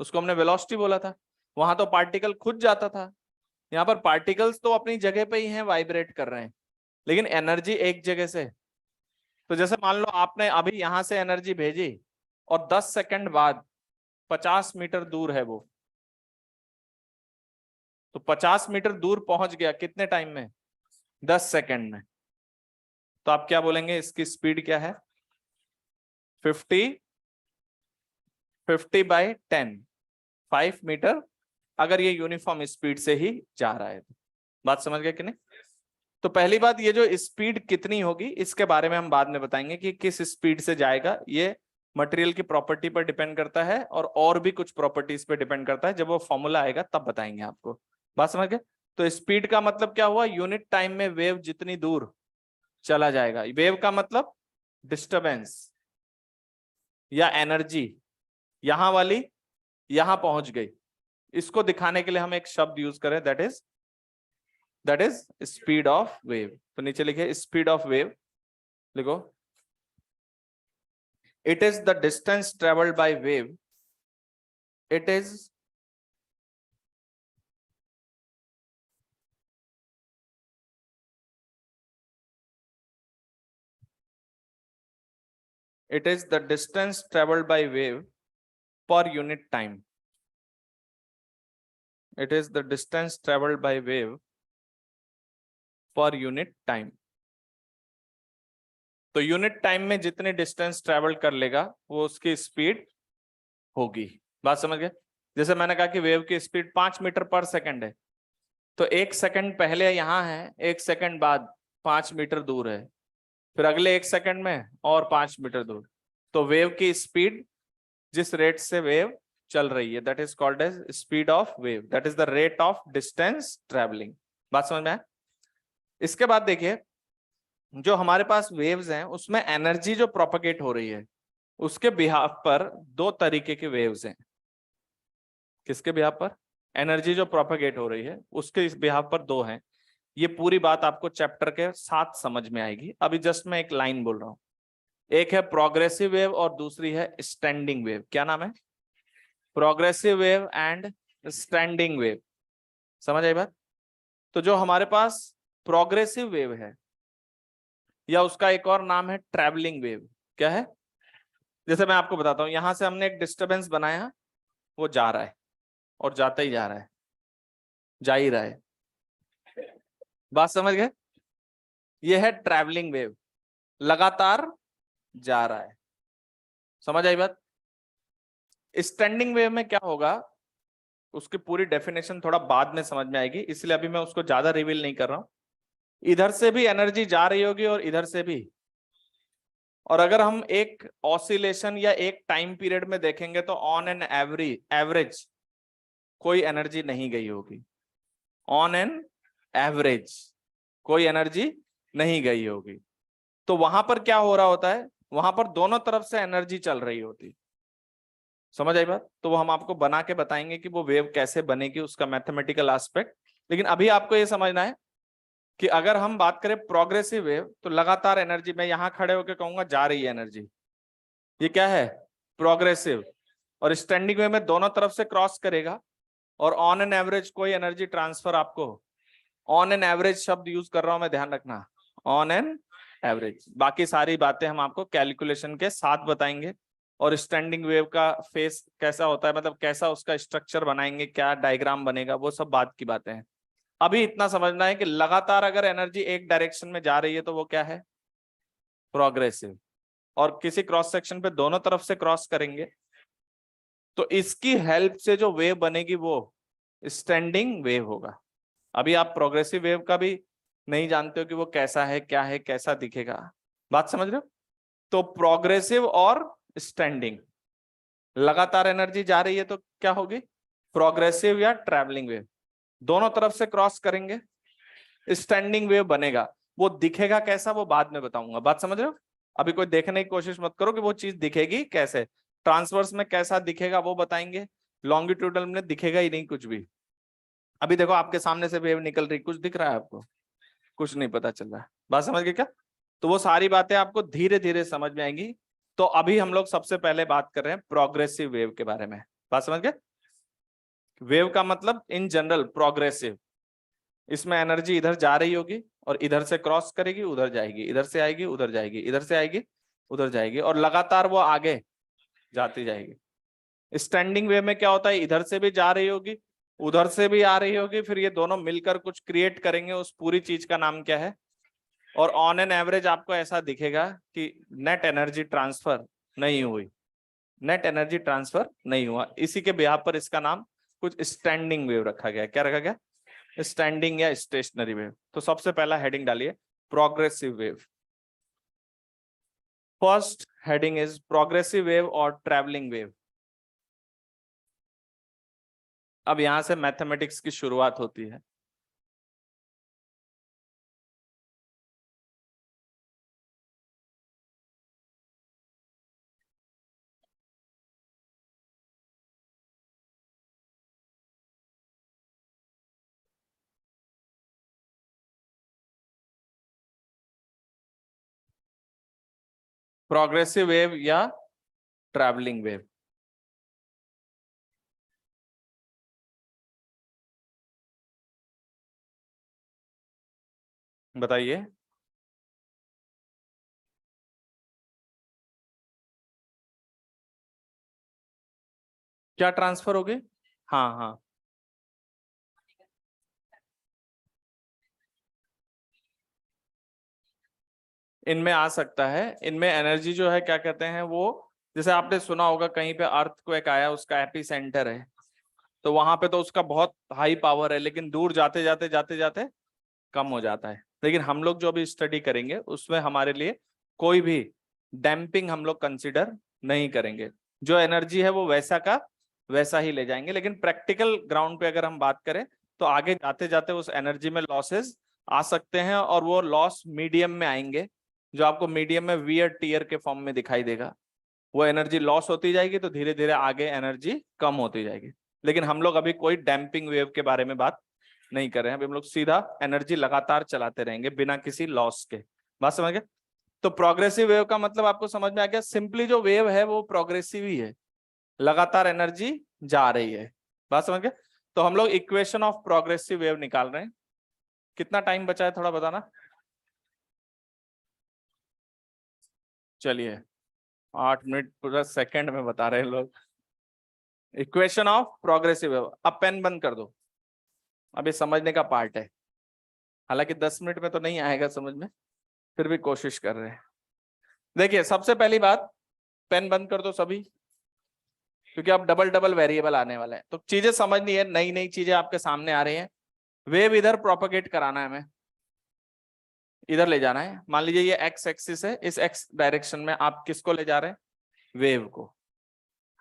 उसको हमने वेलोसिटी बोला था। वहां तो पार्टिकल खुद जाता था, यहाँ पर पार्टिकल्स तो अपनी जगह पे ही हैं, वाइब्रेट कर रहे हैं, लेकिन एनर्जी एक जगह से। तो जैसे मान लो आपने अभी यहां से एनर्जी भेजी और 10 सेकंड बाद 50 मीटर दूर है वो, तो 50 मीटर दूर पहुंच गया कितने टाइम में? 10 सेकंड में। तो आप क्या बोलेंगे इसकी स्पीड क्या है? 50 बाई 10, 5 मीटर, अगर ये यूनिफॉर्म स्पीड से ही जा रहा है तो। बात समझ गए कि नहीं? तो पहली बात, ये जो स्पीड कितनी होगी इसके बारे में हम बाद में बताएंगे कि किस स्पीड से जाएगा। ये मटेरियल की प्रॉपर्टी पर डिपेंड करता है और भी कुछ प्रॉपर्टीज पे डिपेंड करता है, जब वो फॉर्मूला आएगा तब बताएंगे आपको। बात समझ गए? तो स्पीड का मतलब क्या हुआ? यूनिट टाइम में वेव जितनी दूर चला जाएगा। वेव का मतलब डिस्टरबेंस या एनर्जी, यहां वाली यहां पहुंच गई, इसको दिखाने के लिए हम एक शब्द यूज करें, that is speed of wave. तो नीचे लिखे स्पीड ऑफ वेव, लिखो it is the distance travelled by wave, it is the distance traveled by wave per unit time. It is the distance traveled by wave per unit time. तो unit time में जितने distance travel कर लेगा वो उसकी speed होगी। बात समझ गए? जैसे मैंने कहा कि वेव की स्पीड 5 मीटर पर सेकंड है, तो 1 सेकंड पहले यहां है, 1 सेकंड बाद 5 मीटर दूर है, फिर अगले 1 सेकंड में और 5 मीटर दूर। तो वेव की स्पीड, जिस रेट से वेव चल रही है, that is called as speed of wave, that is the rate of distance travelling. बात समझ में आया? इसके बाद देखिए, जो हमारे पास वेव्स हैं उसमें एनर्जी जो प्रोपगेट हो रही है उसके बिहाफ पर 2 तरीके के वेव्स हैं। किसके बिहाफ पर? एनर्जी जो प्रोपगेट हो रही है उसके इस बिहाफ पर 2 हैं। ये पूरी बात आपको चैप्टर के साथ समझ में आएगी, अभी जस्ट मैं एक लाइन बोल रहा हूं। एक है प्रोग्रेसिव वेव और दूसरी है स्टैंडिंग वेव। क्या नाम है? Progressive wave and standing wave. समझ आई बात? तो जो हमारे पास प्रोग्रेसिव वेव है, या उसका एक और नाम है ट्रैवलिंग वेव। क्या है? जैसे मैं आपको बताता हूं, यहां से हमने एक डिस्टरबेंस बनाया, वो जा रहा है और जाता ही जा रहा है, जा ही रहा है। बात समझ गए? ये है ट्रैवलिंग वेव, लगातार जा रहा है। समझ आई बात? स्टैंडिंग वेव में क्या होगा उसकी पूरी डेफिनेशन थोड़ा बाद में समझ में आएगी, इसलिए अभी मैं उसको ज्यादा रिवील नहीं कर रहा हूं। इधर से भी एनर्जी जा रही होगी और इधर से भी, और अगर हम एक ऑसिलेशन या एक टाइम पीरियड में देखेंगे तो ऑन एन एवरेज कोई एनर्जी नहीं गई होगी। ऑन एन एवरेज कोई एनर्जी नहीं गई होगी। तो वहां पर क्या हो रहा होता है? वहां पर दोनों तरफ से एनर्जी चल रही होती। समझ आई बात? तो वो हम आपको बना के बताएंगे कि वो वेव कैसे बनेगी, उसका मैथमेटिकल एस्पेक्ट। लेकिन अभी आपको ये समझना है कि अगर हम बात करें प्रोग्रेसिव वेव, तो लगातार एनर्जी, मैं यहां खड़े होकर कहूंगा जा रही है एनर्जी, ये क्या है? प्रोग्रेसिव। और स्टैंडिंग वेव में दोनों तरफ से क्रॉस करेगा और ऑन एन एवरेज कोई एनर्जी ट्रांसफर आपको, ऑन एन एवरेज शब्द यूज कर रहा हूं मैं, ध्यान रखना, ऑन एन एवरेज। बाकी सारी बातें हम आपको कैलकुलेशन के साथ बताएंगे। और स्टैंडिंग वेव का फेस कैसा होता है, मतलब कैसा उसका स्ट्रक्चर बनाएंगे, क्या डायग्राम बनेगा, वो सब बात की बातें हैं। अभी इतना समझना है कि लगातार अगर एनर्जी एक डायरेक्शन में जा रही है तो वो क्या है? प्रोग्रेसिव। और किसी क्रॉस सेक्शन पे दोनों तरफ से क्रॉस करेंगे तो इसकी हेल्प से जो वेव बनेगी वो स्टैंडिंग वेव होगा। अभी आप प्रोग्रेसिव वेव का भी नहीं जानते हो कि वो कैसा है, क्या है, कैसा दिखेगा। बात समझ रहे हो? तो प्रोग्रेसिव और स्टैंडिंग, लगातार एनर्जी जा रही है तो क्या होगी? प्रोग्रेसिव या ट्रैवलिंग वेव। दोनों तरफ से क्रॉस करेंगे, स्टैंडिंग वेव बनेगा। वो दिखेगा कैसा वो बाद में बताऊंगा। बात समझ रहे हो? अभी कोई देखने की कोशिश मत करो कि वो चीज दिखेगी कैसे। ट्रांसवर्स में कैसा दिखेगा वो बताएंगे, लॉन्गिट्यूडनल में दिखेगा ही नहीं कुछ भी। अभी देखो आपके सामने से वेव निकल रही, कुछ दिख रहा है आपको? कुछ नहीं पता चल रहा है। बात समझ गए क्या? तो वो सारी बातें आपको धीरे धीरे समझ में आएंगी। तो अभी हम लोग सबसे पहले बात कर रहे हैं प्रोग्रेसिव वेव के बारे में। बात समझ गए? वेव का मतलब इन जनरल प्रोग्रेसिव, इसमें एनर्जी इधर जा रही होगी और इधर से क्रॉस करेगी, उधर जाएगी, इधर से आएगी, उधर जाएगी, इधर से आएगी, उधर जाएगी, और लगातार वो आगे जाती जाएगी। स्टैंडिंग वेव में क्या होता है, इधर से भी जा रही होगी, उधर से भी आ रही होगी, फिर ये दोनों मिलकर कुछ क्रिएट करेंगे, उस पूरी चीज का नाम क्या है? और ऑन एन एवरेज आपको ऐसा दिखेगा कि नेट एनर्जी ट्रांसफर नहीं हुई, नेट एनर्जी ट्रांसफर नहीं हुआ। इसी के बिहाफ पर इसका नाम कुछ स्टैंडिंग वेव रखा गया। क्या रखा गया? स्टैंडिंग या स्टेशनरी वेव। तो सबसे पहला हेडिंग डालिए progressive wave. First heading is progressive wave और ट्रैवलिंग वेव। अब यहां से मैथमेटिक्स की शुरुआत होती है। प्रोग्रेसिव वेव या ट्रैवलिंग वेव। बताइए। क्या ट्रांसफर होगी? हाँ हाँ, इनमें आ सकता है। इनमें एनर्जी जो है क्या कहते हैं वो, जैसे आपने सुना होगा कहीं पे अर्थक्वेक आया, उसका एपी सेंटर है, तो वहां पे तो उसका बहुत हाई पावर है, लेकिन दूर जाते जाते जाते जाते कम हो जाता है। लेकिन हम लोग जो अभी स्टडी करेंगे उसमें हमारे लिए कोई भी डैम्पिंग हम लोग कंसिडर नहीं करेंगे। जो एनर्जी है वो वैसा का वैसा ही ले जाएंगे। लेकिन प्रैक्टिकल ग्राउंड पे अगर हम बात करें तो आगे जाते जाते उस एनर्जी में लॉसेस आ सकते हैं, और वो लॉस मीडियम में आएंगे, जो आपको मीडियम में वियर टीयर के फॉर्म में दिखाई देगा। वो एनर्जी लॉस होती जाएगी तो धीरे धीरे आगे एनर्जी कम होती जाएगी। लेकिन हम लोग अभी कोई डैम्पिंग वेव के बारे में बात नहीं कर रहे हैं। अभी हम लोग सीधा एनर्जी लगातार चलाते रहेंगे बिना किसी लॉस के। बात समझ गए? तो प्रोग्रेसिव वेव का मतलब आपको समझ में आ गया। सिंपली जो वेव है वो प्रोग्रेसिव ही है, लगातार एनर्जी जा रही है। बात समझ गए? तो हम लोग इक्वेशन ऑफ प्रोग्रेसिव वेव निकाल रहे हैं। कितना टाइम बचा है थोड़ा बताना। चलिए 8 मिनट पूरा सेकंड में बता रहे हैं लोग। Equation of progressive wave. अब पेन बंद कर दो, अब ये समझने का पार्ट है। हालांकि 10 मिनट में तो नहीं आएगा समझ में, फिर भी कोशिश कर रहे हैं। देखिए सबसे पहली बात, पेन बंद कर दो सभी, क्योंकि अब डबल डबल वेरिएबल आने वाला है, तो चीजें समझनी है, नई नई चीजें आपके सामने आ रही हैं। वेव इधर प्रोपोगेट कराना है हमें, इधर ले जाना है। मान लीजिए ये एक्स एक्सिस है, इस एक्स डायरेक्शन में आप किसको ले जा रहे हैं? वेव को।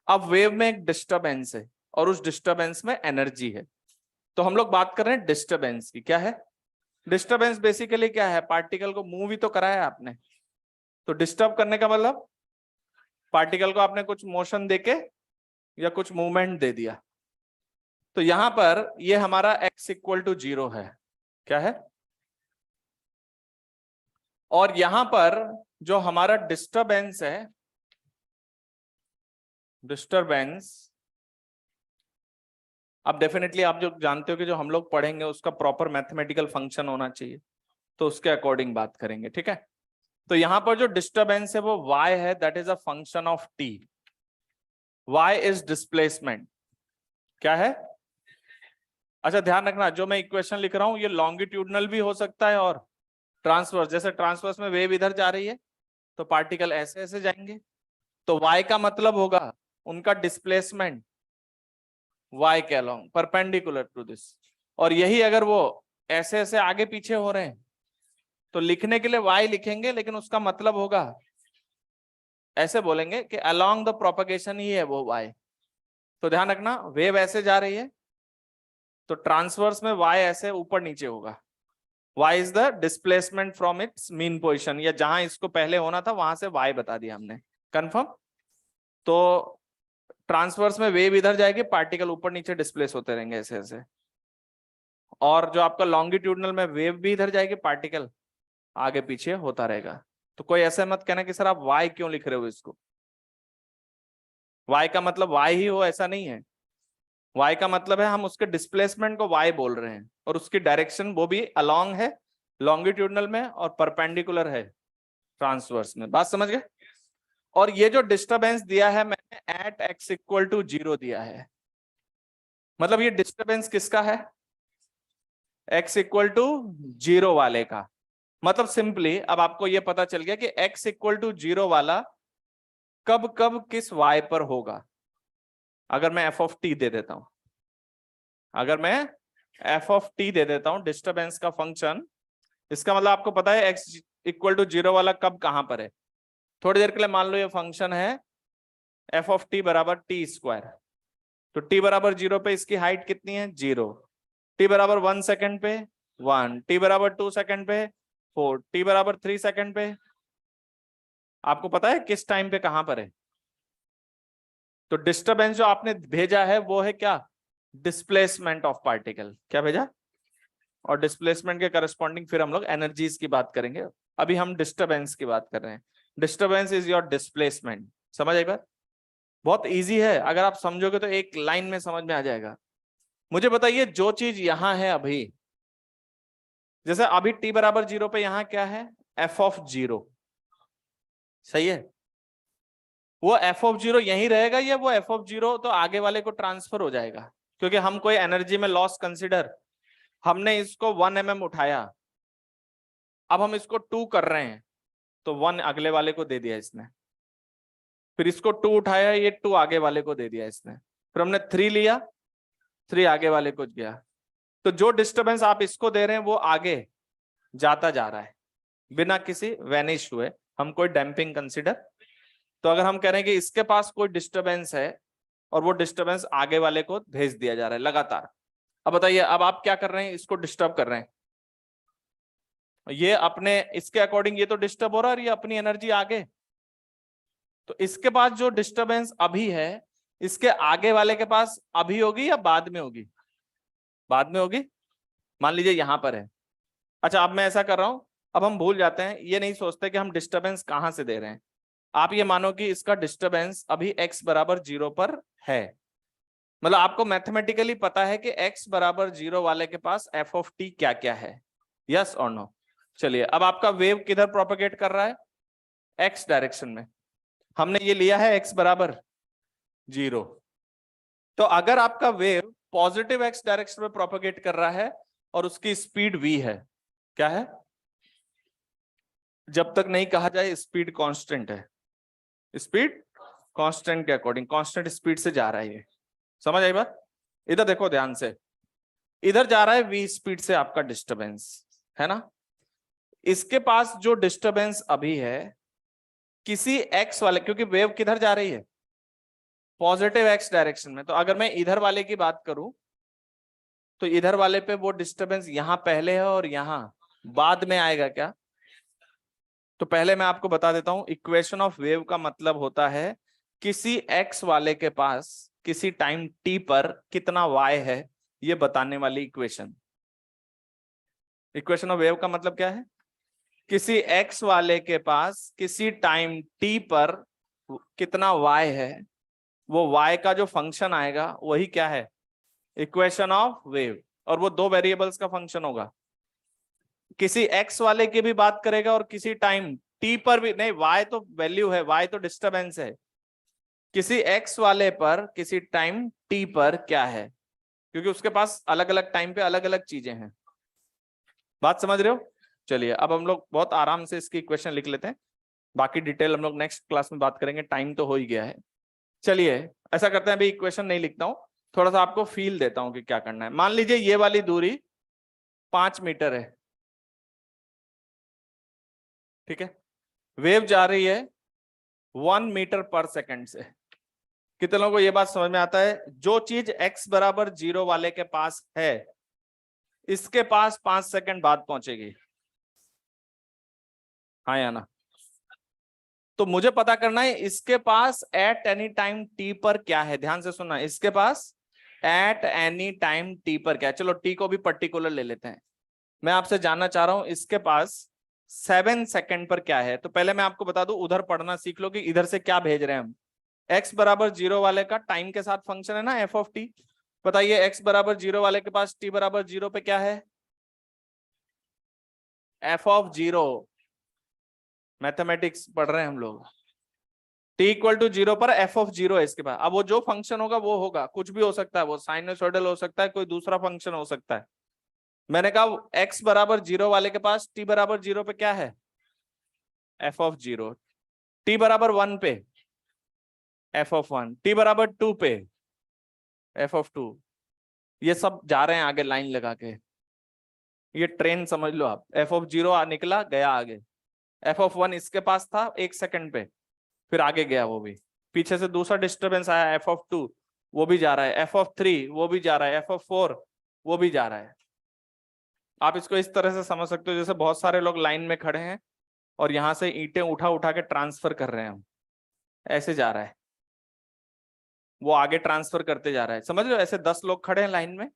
अब वेव में एक डिस्टरबेंस है और उस डिस्टरबेंस में एनर्जी है। तो हम लोग बात कर रहे हैं डिस्टरबेंस की। क्या है डिस्टरबेंस? बेसिकली क्या है, पार्टिकल को मूव ही तो कराया आपने। तो डिस्टर्ब करने का मतलब पार्टिकल को आपने कुछ मोशन देके या कुछ मूवमेंट दे दिया। तो यहां पर ये हमारा x इक्वल टू 0 है। क्या है? और यहां पर जो हमारा डिस्टरबेंस है, डिस्टरबेंस, अब डेफिनेटली आप जो जानते हो कि जो हम लोग पढ़ेंगे उसका प्रॉपर मैथमेटिकल फंक्शन होना चाहिए, तो उसके अकॉर्डिंग बात करेंगे। ठीक है? तो यहां पर जो डिस्टरबेंस है वो y है, that is a function of t। y is displacement. क्या है? अच्छा ध्यान रखना, जो मैं इक्वेशन लिख रहा हूं ये लॉन्गिट्यूडनल भी हो सकता है और ट्रांसवर्स। जैसे ट्रांसवर्स में वेव इधर जा रही है तो पार्टिकल ऐसे ऐसे जाएंगे, तो y का मतलब होगा उनका डिस्प्लेसमेंट y के अलोंग परपेंडिकुलर टू दिस। और यही अगर वो ऐसे ऐसे आगे पीछे हो रहे हैं तो लिखने के लिए y लिखेंगे, लेकिन उसका मतलब होगा ऐसे बोलेंगे कि अलोंग द प्रोपगेशन ही है वो y। तो ध्यान रखना, वेव ऐसे जा रही है तो ट्रांसवर्स में y ऐसे ऊपर नीचे होगा। y is the displacement from its mean position, या जहां इसको पहले होना था वहां से y बता दिया हमने। कंफर्म? तो ट्रांसवर्स में वेव इधर जाएगी, पार्टिकल ऊपर नीचे डिस्प्लेस होते रहेंगे ऐसे ऐसे। और जो आपका लॉन्गिट्यूडनल में वेव भी इधर जाएगी, पार्टिकल आगे पीछे होता रहेगा। तो कोई ऐसा मत कहना कि सर आप वाई क्यों लिख रहे हो इसको, वाई का मतलब वाई ही हो ऐसा नहीं है। वाई का मतलब है हम उसके डिस्प्लेसमेंट को वाई बोल रहे हैं, और उसकी डायरेक्शन वो भी अलोंग है लॉन्गिट्यूडनल में, और परपेंडिकुलर है ट्रांसवर्स में। बात समझ गए? और ये जो डिस्टरबेंस दिया है मैंने एट एक्स इक्वल टू 0 दिया है, मतलब ये डिस्टरबेंस किसका है? एक्स इक्वल टू 0 वाले का। मतलब सिंपली अब आपको ये पता चल गया कि एक्स इक्वल टू 0 वाला कब कब किस वाई पर होगा। अगर मैं एफ ऑफ टी दे देता हूं, अगर मैं एफ ऑफ टी दे देता हूं डिस्टरबेंस का फंक्शन, इसका मतलब आपको पता है एक्स इक्वल टू 0 वाला कब कहां पर है। थोड़ी देर के लिए मान लो ये फंक्शन है एफ ऑफ टी बराबर टी स्क्वायर, तो टी बराबर 0 पे इसकी हाइट कितनी है? 0। टी बराबर 1 सेकंड पे 1, टी बराबर 2 सेकंड पे 4, टी बराबर 3 सेकंड पे, आपको पता है किस टाइम पे कहां पर है। तो डिस्टरबेंस जो आपने भेजा है वो है क्या? Displacement of particle. क्या भेजा? और डिस्प्लेसमेंट के करस्पॉन्डिंग फिर हम लोग एनर्जीज की बात करेंगे, अभी हम डिस्टरबेंस की बात कर रहे हैं। Disturbance is your displacement. समझ एक बार? बहुत इजी है, अगर आप समझोगे तो एक लाइन में समझ में आ जाएगा। मुझे बताइए जो चीज यहां है अभी, जैसे अभी टी बराबर 0 पे यहां क्या है? एफ ऑफ 0, सही है। वो एफ ऑफ 0 यहीं रहेगा, या वो एफ ऑफ 0 तो आगे वाले को ट्रांसफर हो जाएगा? क्योंकि हम कोई एनर्जी में लॉस कंसिडर, हमने इसको 1 mm उठाया, अब हम इसको 2 कर रहे हैं, तो 1 अगले वाले को दे दिया इसने, फिर इसको 2 उठाया, ये 2 आगे वाले को दे दिया इसने, फिर हमने 3 लिया, 3 आगे वाले को गया। तो जो डिस्टरबेंस आप इसको दे रहे हैं वो आगे जाता जा रहा है बिना किसी वैनिश हुए, हम कोई डैम्पिंग कंसिडर। तो अगर हम कह रहे हैं कि इसके पास कोई डिस्टरबेंस है और वो डिस्टरबेंस आगे वाले को भेज दिया जा रहा है लगातार, अब बताइए अब आप क्या कर रहे हैं? इसको डिस्टर्ब कर रहे हैं, ये अपने इसके अकॉर्डिंग ये तो डिस्टर्ब हो रहा है, और ये अपनी एनर्जी आगे। तो इसके पास जो डिस्टरबेंस अभी है, इसके आगे वाले के पास अभी होगी या बाद में होगी? बाद में होगी। मान लीजिए यहां पर है, अच्छा अब मैं ऐसा कर रहा हूं, अब हम भूल जाते हैं, ये नहीं सोचते कि हम डिस्टरबेंस कहां से दे रहे हैं। आप ये मानो कि इसका डिस्टरबेंस अभी x बराबर 0 पर है, मतलब आपको मैथमेटिकली पता है कि x बराबर 0 वाले के पास f ऑफ t क्या क्या है, यस और नो। चलिए अब आपका वेव किधर प्रोपेगेट कर रहा है? x डायरेक्शन में। हमने ये लिया है x बराबर 0। तो अगर आपका वेव पॉजिटिव x डायरेक्शन में प्रोपेगेट कर रहा है और उसकी स्पीड v है, क्या है? जब तक नहीं कहा जाए स्पीड कांस्टेंट है, स्पीड कांस्टेंट के अकॉर्डिंग कांस्टेंट स्पीड से जा रहा है ये। समझ आई बात? इधर देखो ध्यान से, इधर जा रहा है v स्पीड से आपका डिस्टरबेंस, है ना। इसके पास जो डिस्टरबेंस अभी है किसी x वाले, क्योंकि वेव किधर जा रही है? पॉजिटिव x डायरेक्शन में। तो अगर मैं इधर वाले की बात करूं तो इधर वाले पे वो डिस्टरबेंस यहां पहले है और यहां बाद में आएगा क्या? तो पहले मैं आपको बता देता हूं, इक्वेशन ऑफ वेव का मतलब होता है किसी x वाले के पास किसी टाइम t पर कितना y है, ये बताने वाली इक्वेशन। इक्वेशन ऑफ वेव का मतलब क्या है? किसी x वाले के पास किसी टाइम t पर कितना y है, वो y का जो फंक्शन आएगा वही क्या है? Equation of wave. और वो दो वेरिएबल्स का फंक्शन होगा, किसी x वाले की भी बात करेगा और किसी टाइम t पर भी। नहीं, y तो वैल्यू है, y तो डिस्टरबेंस है। किसी x वाले पर किसी टाइम t पर क्या है, क्योंकि उसके पास अलग अलग टाइम पे अलग अलग चीजें हैं। बात समझ रहे हो? चलिए अब हम लोग बहुत आराम से इसकी इक्वेशन लिख लेते हैं, बाकी डिटेल हम लोग नेक्स्ट क्लास में बात करेंगे, टाइम तो हो ही गया है। चलिए ऐसा करते हैं, अभी इक्वेशन नहीं लिखता हूं, थोड़ा सा आपको फील देता हूं कि क्या करना है। मान लीजिए ये वाली दूरी 5 मीटर है, ठीक है। वेव जा रही है 1 मीटर पर सेकंड से। कितने लोगों को ये बात समझ में आता है? जो चीज x बराबर 0 वाले के पास है इसके पास 5 सेकंड बाद पहुंचेगी, हाँ या ना? तो मुझे पता करना है इसके पास एट एनी टाइम टी पर क्या है। ध्यान से सुनना, इसके पास एट एनी टाइम टी पर क्या है। चलो टी को भी पर्टिकुलर ले लेते हैं। मैं आपसे जानना चाह रहा हूं इसके पास 7 सेकंड पर क्या है। तो पहले मैं आपको बता दूं, उधर पढ़ना सीख लो कि इधर से क्या भेज रहे हैं हम। x बराबर 0 वाले का टाइम के साथ फंक्शन है ना एफ ऑफ टी। बताइए x बराबर 0 वाले के पास t बराबर 0 पे क्या है, एफ ऑफ 0। मैथमेटिक्स पढ़ रहे हैं हम लोग। t इक्वल टू 0 पर एफ ऑफ 0 है इसके पास। अब वो जो फंक्शन होगा वो होगा, कुछ भी हो सकता है, वो साइनसोइडल हो सकता है, कोई दूसरा फंक्शन हो सकता है। मैंने कहा x बराबर 0 वाले के पास t बराबर 0 पे क्या है, एफ ऑफ 0। t बराबर 1 पे एफ ऑफ 1, t बराबर 2 पे एफ ऑफ 2। ये सब जा रहे हैं आगे लाइन लगा के, ये ट्रेन समझ लो आप। एफ ऑफ 0 निकला गया आगे, एफ ऑफ 1 इसके पास था 1 सेकंड पे, फिर आगे गया वो भी। पीछे से दूसरा डिस्टरबेंस आया एफ ऑफ 2, वो भी जा रहा है। एफ ऑफ 3 वो भी जा रहा है। एफ ऑफ 4 वो भी जा रहा है। आप इसको इस तरह से समझ सकते हो जैसे बहुत सारे लोग लाइन में खड़े हैं और यहां से ईंटें उठा उठा के ट्रांसफर कर रहे हैं हम, ऐसे जा रहा है वो, आगे ट्रांसफर करते जा रहा है। समझ लो ऐसे 10 लोग खड़े हैं लाइन में,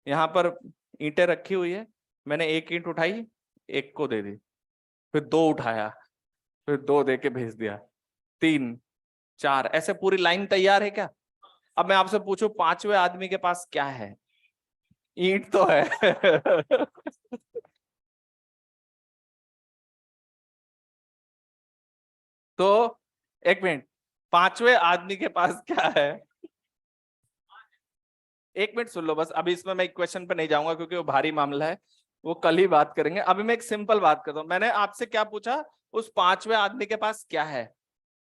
यहाँ पर ईंटें रखी हुई है, मैंने एक ईंट उठाई, एक को दे दी, फिर 2 उठाया, फिर 2 दे के भेज दिया, 3 4, ऐसे पूरी लाइन तैयार है क्या। अब मैं आपसे पूछूं 5वें आदमी के पास क्या है, ईंट तो है तो एक मिनट, 5वें आदमी के पास क्या है। एक मिनट सुन लो बस, अभी इसमें मैं क्वेश्चन पे नहीं जाऊंगा क्योंकि वो भारी मामला है, वो कल ही बात करेंगे। अभी मैं एक सिंपल बात करता हूं। मैंने आपसे क्या पूछा, उस 5वें आदमी के पास क्या है।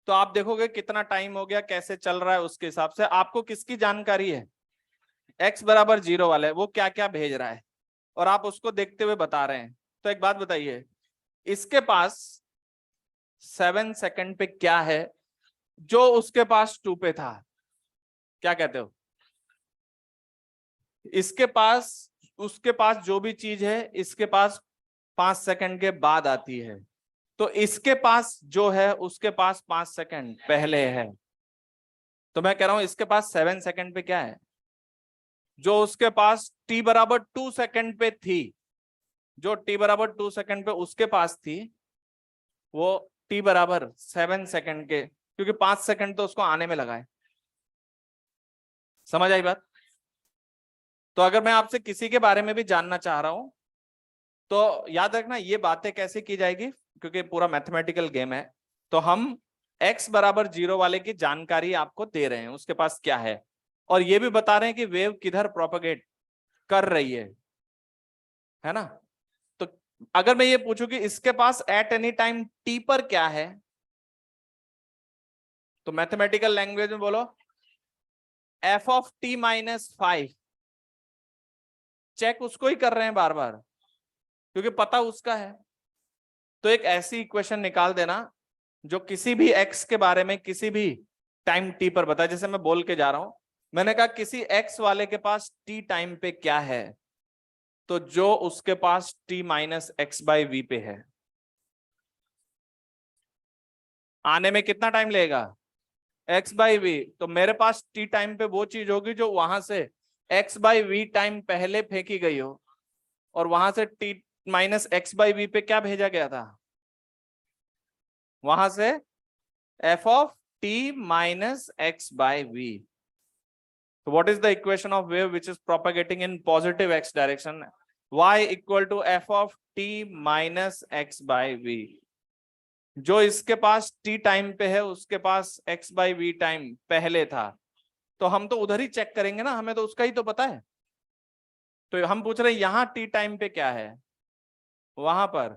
तो आप देखोगे कितना टाइम हो गया, कैसे चल रहा है, उसके हिसाब से आपको किसकी जानकारी है, x बराबर 0 वाला है, वो क्या क्या भेज रहा है और आप उसको देखते हुए बता रहे हैं। तो एक बात बताइए, इसके पास 7 सेकंड पे क्या है जो उसके पास 2 पे था, क्या कहते हो। इसके पास, उसके पास जो भी चीज है इसके पास 5 सेकंड के बाद आती है, तो इसके पास जो है उसके पास 5 सेकंड पहले है। तो मैं कह रहा हूं इसके पास 7 सेकंड पे क्या है, जो उसके पास t बराबर 2 सेकंड पे थी, जो t बराबर 2 सेकंड पे उसके पास थी, वो t बराबर 7 सेकंड के, क्योंकि 5 सेकंड तो उसको आने में लगा है। समझ आई बात। तो अगर मैं आपसे किसी के बारे में भी जानना चाह रहा हूं तो याद रखना ये बातें कैसे की जाएगी, क्योंकि पूरा मैथमेटिकल गेम है। तो हम x बराबर 0 वाले की जानकारी आपको दे रहे हैं, उसके पास क्या है, और ये भी बता रहे हैं कि वेव किधर प्रोपेगेट कर रही है ना। तो अगर मैं ये पूछूं कि इसके पास एट एनी टाइम t पर क्या है, तो मैथमेटिकल लैंग्वेज में बोलो F of t minus 5। Check उसको ही कर रहे हैं बार बार क्योंकि पता उसका है। तो एक ऐसी इक्वेशन निकाल देना जो किसी भी x के बारे में किसी भी टाइम t पर बताए। जैसे मैं बोल के जा रहा हूं, मैंने कहा किसी x वाले के पास t टाइम पे क्या है, तो जो उसके पास t minus x by v पे है, आने में कितना टाइम लगेगा, x बाई वी। तो मेरे पास t टाइम पे वो चीज होगी जो वहां से x बाई वी टाइम पहले फेंकी गई हो, और वहां से t minus x by v पे क्या भेजा गया था, वहां से f of t minus x by v. So what is the equation of wave which is propagating in positive x direction? Y equal to f of t minus x by v. जो इसके पास t time पे है उसके पास x by v time पहले था, तो हम तो उधर ही चेक करेंगे ना, हमें तो उसका ही तो पता है। तो हम पूछ रहे हैं यहाँ t टाइम पे क्या है, वहां पर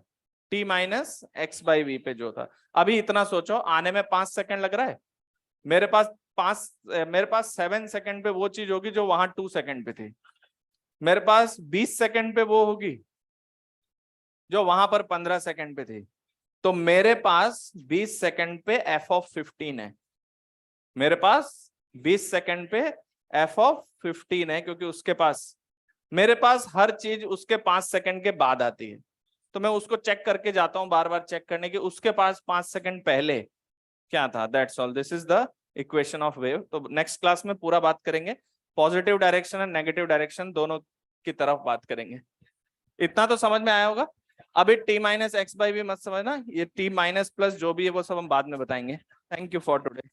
t minus x by v पे जो था। अभी इतना सोचो, आने में 5 सेकंड लग रहा है, मेरे पास 7 सेकंड पे वो चीज होगी जो वहां 2 सेकंड पे थी, मेरे पास 20 सेकंड पे वो होगी जो वहां पर 15 सेकंड पे थी। तो मेरे पास 20 सेकंड पे एफ ऑफ 15 है, मेरे पास 20 सेकंड पे एफ ऑफ 15 है, क्योंकि उसके पास, मेरे पास हर चीज उसके 5 सेकंड के बाद आती है। तो मैं उसको चेक करके जाता हूं, बार बार चेक करने की, उसके पास 5 सेकंड पहले क्या था, that's all, this is the equation of wave. तो नेक्स्ट क्लास में पूरा बात करेंगे, पॉजिटिव डायरेक्शन और नेगेटिव डायरेक्शन दोनों की तरफ बात करेंगे। इतना तो समझ में आया होगा। अभी t माइनस एक्स बाई भी मत समझना, ये t माइनस प्लस जो भी है वो सब हम बाद में बताएंगे। Thank you for today.